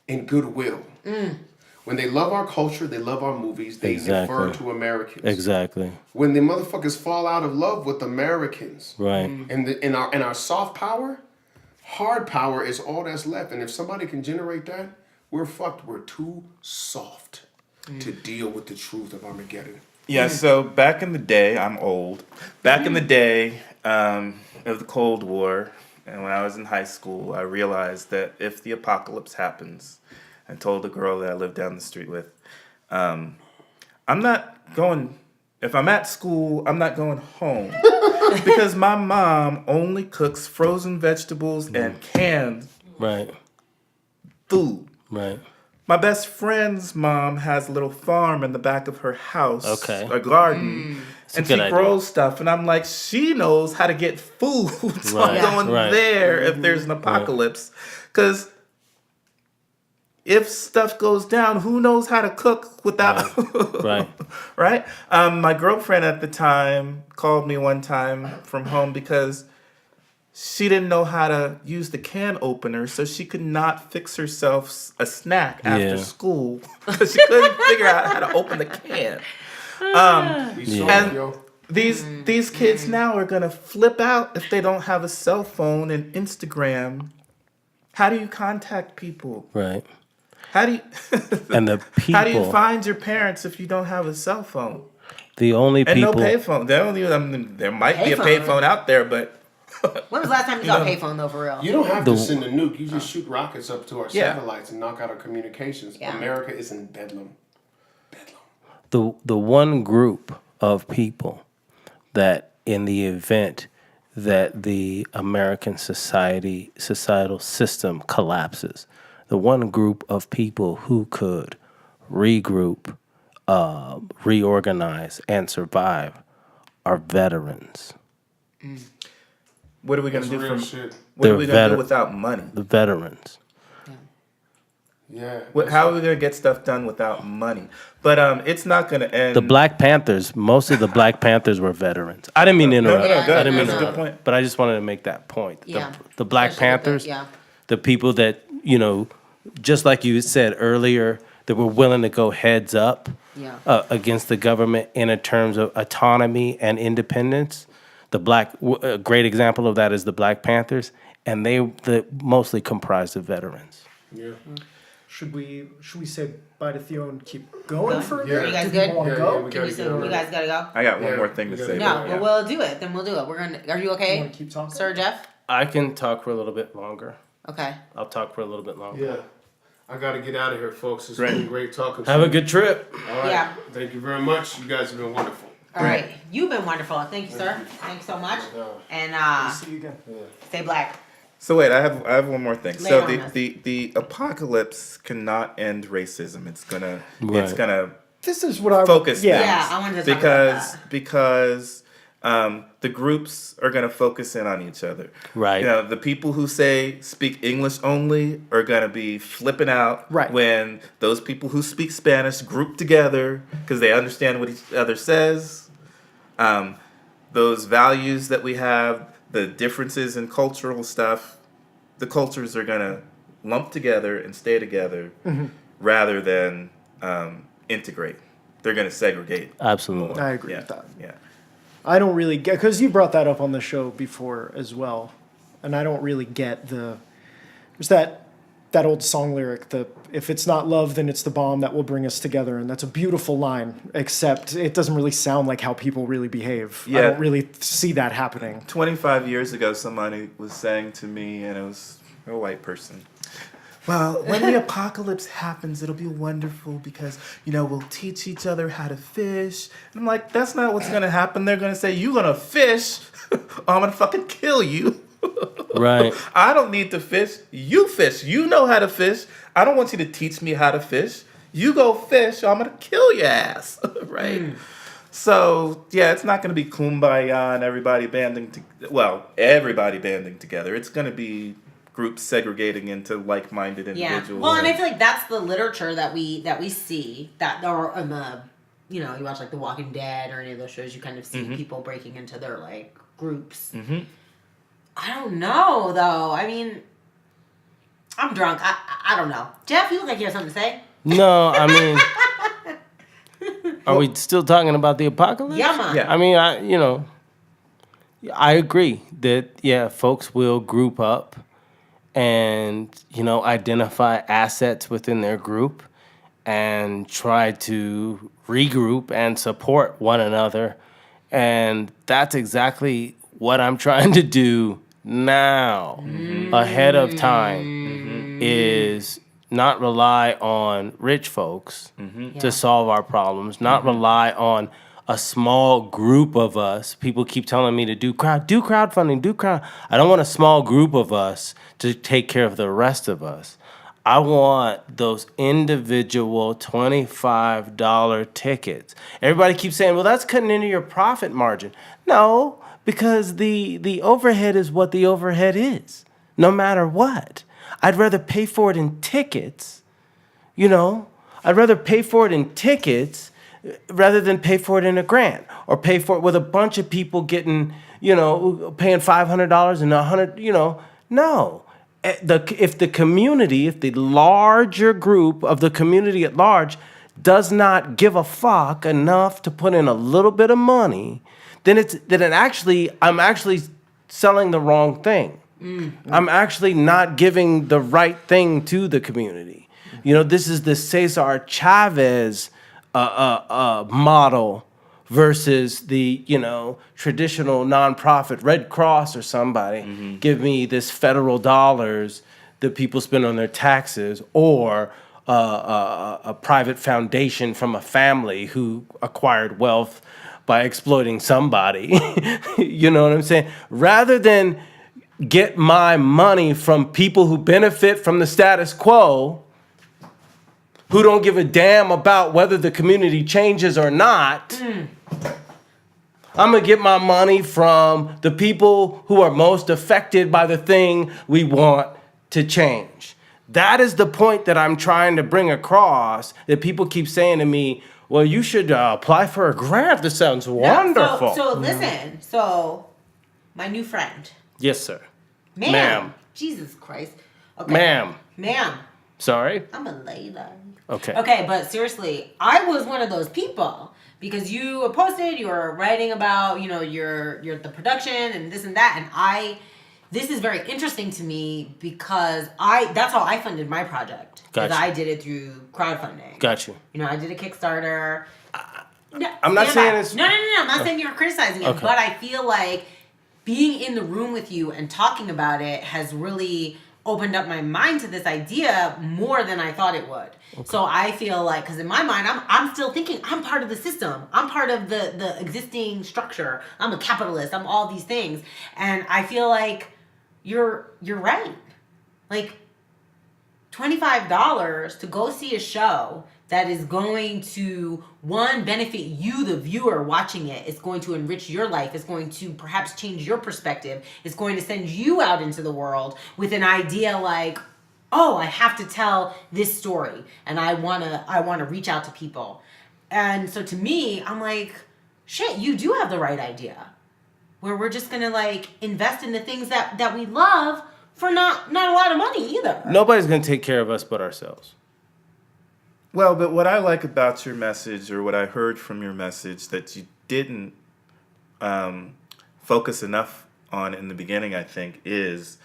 Speaker 3: and goodwill. When they love our culture, they love our movies, they defer
Speaker 5: Exactly.
Speaker 3: to Americans.
Speaker 5: Exactly.
Speaker 3: When the motherfuckers fall out of love with Americans,
Speaker 5: Right.
Speaker 3: and in our soft power, hard power is all that's left. And if somebody can generate that, we're fucked. We're too soft to deal with the truth of Armageddon.
Speaker 2: Yeah, so back in the day, I'm old. Back in the day of the Cold War, and when I was in high school, I realized that if the apocalypse happens, I told the girl that I lived down the street with, I'm not going, if I'm at school, I'm not going home. Because my mom only cooks frozen vegetables and canned
Speaker 5: Right.
Speaker 2: food.
Speaker 5: Right.
Speaker 2: My best friend's mom has a little farm in the back of her house,
Speaker 5: Okay.
Speaker 2: a garden, and
Speaker 5: a
Speaker 2: she
Speaker 5: good idea.
Speaker 2: grows stuff. And I'm like, she knows how to get food, so
Speaker 5: Right,
Speaker 2: I'm going
Speaker 5: right.
Speaker 2: there if there's an apocalypse. Because if stuff goes down, who knows how to cook without...
Speaker 5: Right.
Speaker 2: right? My girlfriend at the time called me one time from home because she didn't know how to use the can opener, so she could not fix herself a snack after
Speaker 5: Yeah.
Speaker 2: school because she couldn't figure out how to open the can.
Speaker 3: We saw
Speaker 2: And-
Speaker 3: it, yo.
Speaker 2: These kids now are gonna flip out if they don't have a cell phone and Instagram. How do you contact people?
Speaker 5: Right.
Speaker 2: How do you
Speaker 5: And the people.
Speaker 2: how do you find your parents if you don't have a cell phone
Speaker 5: the only
Speaker 2: and
Speaker 5: people.
Speaker 2: no payphone? There might be a
Speaker 1: Payphone.
Speaker 2: payphone out there, but
Speaker 1: When was the last time you saw a payphone though, for real?
Speaker 3: You don't have to send a nuke. You just shoot rockets up to our
Speaker 2: Yeah.
Speaker 3: satellites and knock out our communications.
Speaker 1: Yeah.
Speaker 3: America is in bedlam.
Speaker 5: The one group of people that in the event that the American societal system collapses, the one group of people who could regroup, reorganize, and survive are veterans.
Speaker 2: what are we gonna do
Speaker 3: Real
Speaker 2: from?
Speaker 3: shit.
Speaker 2: What are
Speaker 5: They're
Speaker 2: we gonna do
Speaker 5: veter-
Speaker 2: without money?
Speaker 5: The veterans.
Speaker 3: Yeah.
Speaker 2: How are we gonna get stuff done without money? But it's not gonna end.
Speaker 5: The Black Panthers, most of the Black Panthers were veterans. I didn't mean to interrupt.
Speaker 2: no, good.
Speaker 5: I didn't mean
Speaker 2: That's
Speaker 5: to
Speaker 2: a good point.
Speaker 5: But I just wanted to make that point.
Speaker 1: Yeah.
Speaker 5: The Black
Speaker 1: Especially with the-
Speaker 5: Panthers,
Speaker 1: yeah.
Speaker 5: the people that, just like you said earlier, that were willing to go heads up
Speaker 1: Yeah.
Speaker 5: against the government in terms of autonomy and independence. A great example of that is the Black Panthers, and they mostly comprised of veterans.
Speaker 3: Yeah.
Speaker 4: Should we say bye to Theo and keep going for a
Speaker 3: Yeah.
Speaker 4: bit?
Speaker 1: You guys
Speaker 4: Do
Speaker 1: good?
Speaker 4: want to
Speaker 3: Yeah,
Speaker 4: go?
Speaker 3: yeah, we
Speaker 1: Can
Speaker 3: gotta
Speaker 1: we say,
Speaker 3: go.
Speaker 1: you guys gotta go?
Speaker 2: I got one
Speaker 3: Yeah,
Speaker 2: more thing to
Speaker 3: we
Speaker 2: say.
Speaker 3: gotta
Speaker 2: but
Speaker 1: No,
Speaker 2: yeah.
Speaker 1: well, we'll do it. Then we'll do it. Are you okay?
Speaker 4: You wanna keep talking?
Speaker 1: Sir Jeff?
Speaker 5: I can talk for a little bit longer.
Speaker 1: Okay.
Speaker 5: I'll talk for a little bit longer.
Speaker 3: Yeah. I got to get out of here, folks. It's
Speaker 2: Great.
Speaker 3: been great talking to
Speaker 5: Have
Speaker 3: you.
Speaker 5: a good trip.
Speaker 3: All right.
Speaker 1: Yeah.
Speaker 3: Thank you very much. You guys have been wonderful.
Speaker 1: All right. You've been wonderful. Thank you, sir. Thank you so much. And
Speaker 4: See you again.
Speaker 1: stay black.
Speaker 2: So wait, I have one more thing.
Speaker 1: Lay
Speaker 2: So
Speaker 1: it on us.
Speaker 2: the apocalypse cannot end racism. It's gonna
Speaker 5: Right.
Speaker 4: This is what I
Speaker 2: focus
Speaker 4: Yeah.
Speaker 2: things.
Speaker 1: Yeah, I wanted to talk about
Speaker 2: because the groups are gonna focus in on each other.
Speaker 5: Right.
Speaker 2: You know, the people who say speak English only are gonna be flipping out
Speaker 4: Right.
Speaker 2: when those people who speak Spanish group together because they understand what each other says. Those values that we have, the differences in cultural stuff, the cultures are gonna lump together and stay together rather than integrate. They're gonna segregate.
Speaker 5: Absolutely.
Speaker 4: I agree
Speaker 2: Yeah,
Speaker 4: with that.
Speaker 2: yeah.
Speaker 4: I don't really get, because you brought that up on the show before as well, and I don't really get there's that old song lyric, if it's not love, then it's the bomb that will bring us together, and that's a beautiful line, except it doesn't really sound like how people really behave. I
Speaker 2: Yeah.
Speaker 4: don't really see that happening.
Speaker 2: 25 years ago, somebody was saying to me, and it was a white person, well, when the apocalypse happens, it'll be wonderful because, we'll teach each other how to fish. And I'm like, that's not what's going to happen. They're going to say, you're going to fish, or I'm going to fucking kill you.
Speaker 5: Right.
Speaker 2: I don't need to fish. You fish. You know how to fish. I don't want you to teach me how to fish. You go fish, or I'm going to kill your ass. Right? So yeah, it's not going to be kumbaya and everybody banding together. It's going to be groups segregating into like-minded individuals.
Speaker 1: Well, and I feel like that's the literature that we see that or in the you watch like The Walking Dead or any of those shows, you kind of see people breaking into their like groups. I don't know though. I mean, I'm drunk. I don't know. Jeff, you look like you have something to say.
Speaker 5: No, I mean, are we still talking about the apocalypse?
Speaker 1: Yeah, man.
Speaker 2: Yeah.
Speaker 5: I mean, I agree that, folks will group up and, identify assets within their group and try to regroup and support one another. And that's exactly what I'm trying to do now, ahead of time, is not rely on rich folks to solve our problems, not rely on a small group of us. People keep telling me to do crowdfunding, I don't want a small group of us to take care of the rest of us. I want those individual $25 tickets. Everybody keeps saying, well, that's cutting into your profit margin. No, because the overhead is what the overhead is, no matter what. I'd rather pay for it in tickets, I'd rather pay for it in tickets rather than pay for it in a grant or pay for it with a bunch of people getting, paying $500 and $100, no. If the larger group of the community at large does not give a fuck enough to put in a little bit of money, then I'm actually selling the wrong thing. I'm actually not giving the right thing to the community. This is the Cesar Chavez model versus the traditional nonprofit Red Cross or somebody give me this federal dollars that people spend on their taxes, or a private foundation from a family who acquired wealth by exploiting somebody. You know what I'm saying? Rather than get my money from people who benefit from the status quo, who don't give a damn about whether the community changes or not. I'm going to get my money from the people who are most affected by the thing we want to change. That is the point that I'm trying to bring across, that people keep saying to me, well, you should apply for a grant. This sounds wonderful.
Speaker 1: So listen. So, my new friend.
Speaker 5: Yes, sir.
Speaker 1: Ma'am. Jesus Christ. Okay. Ma'am.
Speaker 5: Sorry?
Speaker 1: I'm a lady.
Speaker 5: Okay.
Speaker 1: Okay, but seriously, I was one of those people because you posted, you were writing about, your the production and this and that, and this is very interesting to me because that's how I funded my project. Because I did it through crowdfunding.
Speaker 5: Got you.
Speaker 1: I did a Kickstarter.
Speaker 5: I'm not saying it's...
Speaker 1: No, I'm not saying you're criticizing it, but I feel like being in the room with you and talking about it has really opened up my mind to this idea more than I thought it would. Okay. So I feel like, because in my mind, I'm still thinking I'm part of the system. I'm part of the existing structure. I'm a capitalist. I'm all these things. And I feel like you're right. Like, $25 to go see a show that is going to, one, benefit you, the viewer watching it. It's going to enrich your life. It's going to perhaps change your perspective. It's going to send you out into the world with an idea like, oh, I have to tell this story, and I wanna reach out to people. And so to me, I'm like, shit, you do have the right idea. Where we're just gonna like invest in the things that we love for not a lot of money either.
Speaker 5: Nobody's gonna take care of us but ourselves.
Speaker 2: Well, but what I like about your message, or what I heard from your message, that you didn't focus enough on in the beginning, I think, is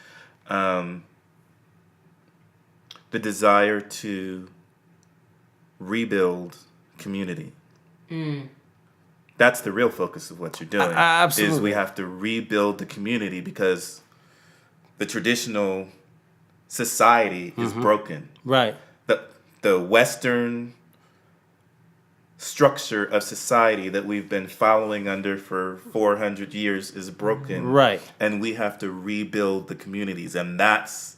Speaker 2: the desire to rebuild community. That's the real focus of what you're doing.
Speaker 5: Absolutely.
Speaker 2: Is we have to rebuild the community because the traditional society is broken.
Speaker 5: Right.
Speaker 2: The Western structure of society that we've been following under for 400 years is broken.
Speaker 5: Right.
Speaker 2: And we have to rebuild the communities. And that's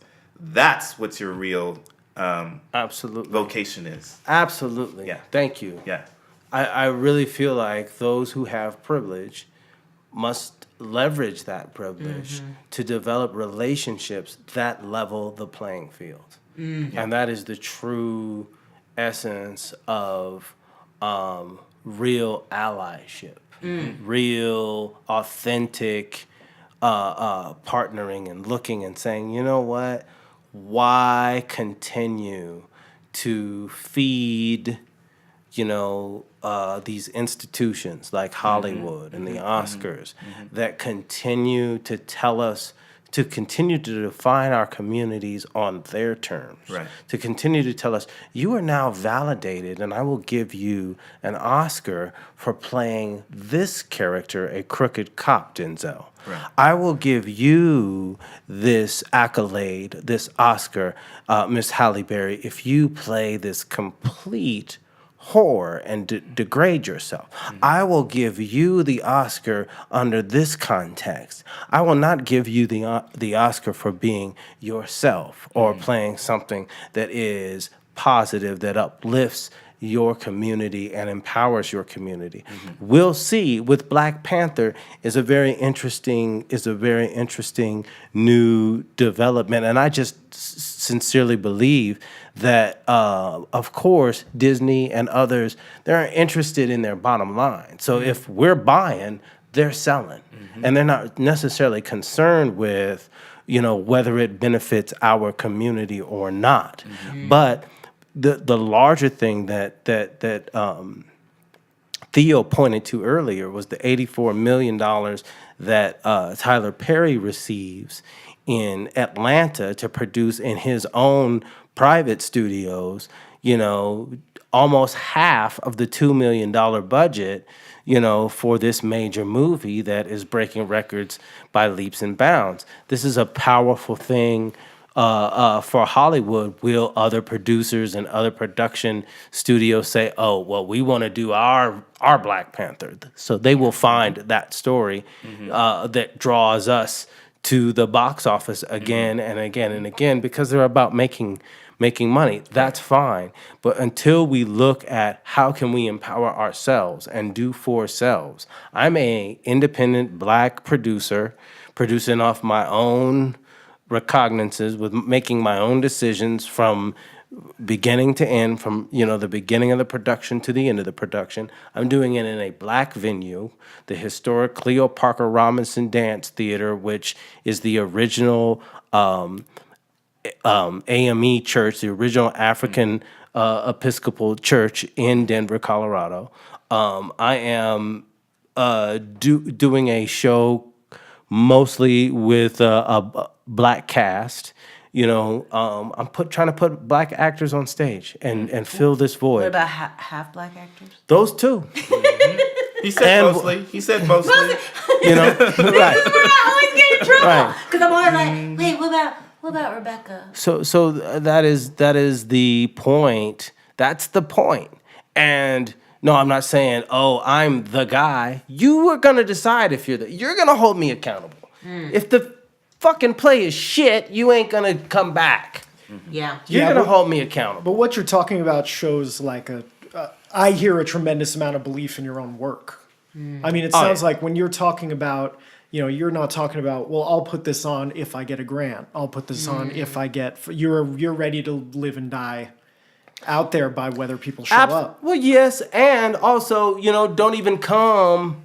Speaker 2: what your real
Speaker 5: absolutely
Speaker 2: vocation is.
Speaker 5: Absolutely.
Speaker 2: Yeah.
Speaker 5: Thank you.
Speaker 2: Yeah.
Speaker 5: I really feel like those who have privilege must leverage that privilege to develop relationships that level the playing field. And that is the true essence of real allyship, real, authentic partnering and looking and saying, you know what? Why continue to feed, these institutions like Hollywood and the Oscars that continue to tell us to continue to define our communities on their terms,
Speaker 2: Right.
Speaker 5: to continue to tell us, you are now validated and I will give you an Oscar for playing this character, a crooked cop, Denzel.
Speaker 2: Right.
Speaker 5: I will give you this accolade, this Oscar, Miss Halle Berry, if you play this complete whore and degrade yourself. I will give you the Oscar under this context. I will not give you the Oscar for being yourself or playing something that is positive, that uplifts your community and empowers your community. We'll see with Black Panther is a very interesting new development, and I just sincerely believe that of course Disney and others, they're interested in their bottom line. So if we're buying, they're selling, and they're not necessarily concerned with whether it benefits our community or not. But the larger thing that Theo pointed to earlier was the $84 million that Tyler Perry receives in Atlanta to produce in his own private studios, almost half of the $2 million budget, for this major movie that is breaking records by leaps and bounds. This is a powerful thing for Hollywood. Will other producers and other production studios say, "Oh, well, we want to do our Black Panther"? So they will find that story that draws us to the box office again and again and again because they're about making money. That's fine. But until we look at how can we empower ourselves and do for ourselves. I'm a independent Black producer producing off my own recognizances, with making my own decisions from beginning to end, from the beginning of the production to the end of the production. I'm doing it in a Black venue, the historic Cleo Parker Robinson Dance Theater, which is the original AME church, the original African Episcopal church in Denver, Colorado. I am doing a show mostly with a Black cast. I'm trying to put Black actors on stage and fill this void.
Speaker 1: What about half Black actors?
Speaker 5: Those two.
Speaker 2: He said mostly. He said mostly.
Speaker 5: Right.
Speaker 1: I always get in trouble
Speaker 5: Right.
Speaker 1: because I'm always like, wait, what about Rebecca?
Speaker 5: So that is the point. That's the point. And no, I'm not saying, oh, I'm the guy. You are gonna decide if you're gonna hold me accountable. If the fucking play is shit, you ain't gonna come back.
Speaker 1: Yeah.
Speaker 5: You're gonna hold me accountable.
Speaker 4: But what you're talking about shows like I hear a tremendous amount of belief in your own work. I mean, it sounds like when you're talking about, you're not talking about, well, I'll put this on if I get a grant. I'll put this on if I get, you're ready to live and die out there by whether people show up.
Speaker 5: Well, yes, and also, don't even come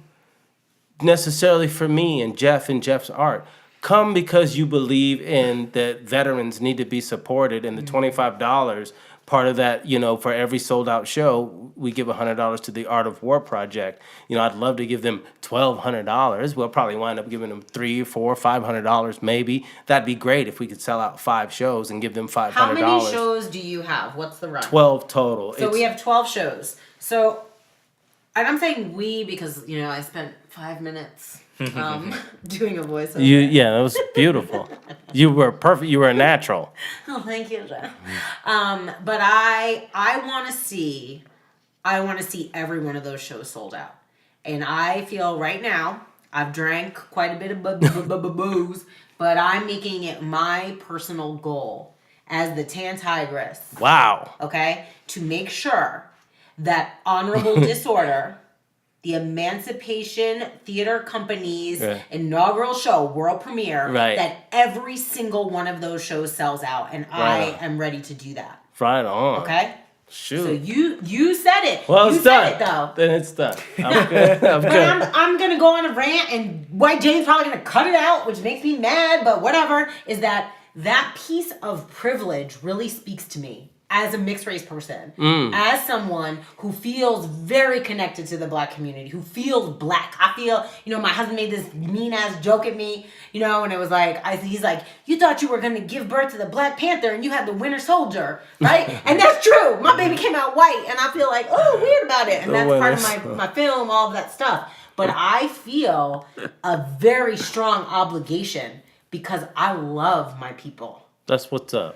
Speaker 5: necessarily for me and Jeff's art. Come because you believe in that veterans need to be supported, and the $25 part of that, for every sold out show, we give $100 to the Art of War Project. I'd love to give them $1,200. We'll probably wind up giving them $300, $400, $500 maybe. That'd be great if we could sell out 5 shows and give them $500.
Speaker 1: How many shows do you have? What's the run?
Speaker 5: 12 total.
Speaker 1: So we have 12 shows. So, and I'm saying we because, I spent 5 minutes doing a voiceover.
Speaker 5: Yeah, that was beautiful. You were perfect. You were a natural.
Speaker 1: Oh, thank you, Jeff. But I want to see every one of those shows sold out, and I feel right now I've drank quite a bit of booze, but I'm making it my personal goal as the Tan Tigress.
Speaker 5: Wow.
Speaker 1: Okay, to make sure that Honorable Disorder, the Emancipation Theater Company's inaugural show, world premiere, that every single one of those shows sells out, and I am ready to do that.
Speaker 5: Right on.
Speaker 1: Okay?
Speaker 5: Shoot.
Speaker 1: So you said it.
Speaker 5: Well,
Speaker 1: you
Speaker 5: it's
Speaker 1: said
Speaker 5: done.
Speaker 1: it, though.
Speaker 5: Then it's done. I'm good. I'm
Speaker 1: But
Speaker 5: good.
Speaker 1: I'm going to go on a rant, and White Jane's probably going to cut it out, which makes me mad, but whatever, is that piece of privilege really speaks to me as a mixed race person, as someone who feels very connected to the Black community, who feels Black. I feel, my husband made this mean ass joke at me, and it was like, he's like, you thought you were going to give birth to the Black Panther and you had the Winter Soldier, right? And that's true. My baby came out white, and I feel like, weird about it. And that's part of my film, all of that stuff. But I feel a very strong obligation because I love my people.
Speaker 5: That's what's up.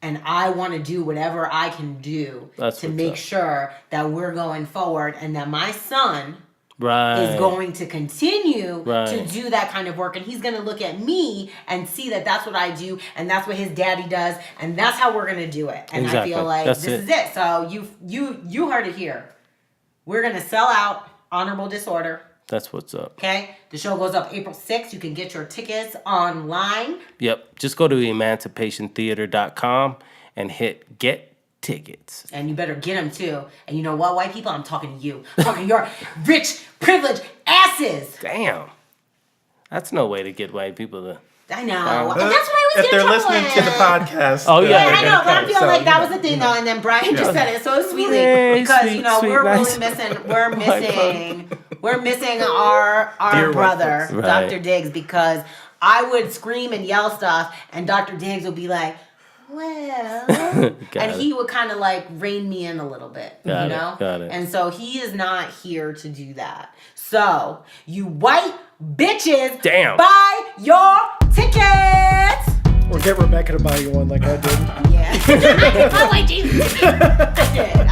Speaker 1: And I want to do whatever I can do to make sure that we're going forward and that my son is going to continue to do that kind of work. And he's going to look at me and see that that's what I do and that's what his daddy does. And that's how we're going to do it. And I feel like this is it. So you heard it here. We're going to sell out Honorable Disorder.
Speaker 5: That's what's up.
Speaker 1: Okay? The show goes up April 6th. You can get your tickets online.
Speaker 5: Yep. Just go to emancipationtheater.com and hit get tickets.
Speaker 1: And you better get them too. And you know what, white people? I'm talking to you. I'm talking to your rich, privileged asses.
Speaker 5: Damn. That's no way to get white people to...
Speaker 1: I know. And that's what I was
Speaker 2: if they're listening to the podcast.
Speaker 5: Oh, yeah.
Speaker 1: I know, but I feel like that was the thing, though. And then Brian just said it so sweetly. Because, we're really missing... We're missing our brother, Dr. Diggs, because I would scream and yell stuff, and Dr. Diggs would be like, well, and he would kind of like rein me in a little bit,
Speaker 5: Got it.
Speaker 1: And so he is not here to do that. So, you white bitches, buy your tickets!
Speaker 4: Or get Rebecca to buy you one like I did.
Speaker 1: Yeah. I did. I did.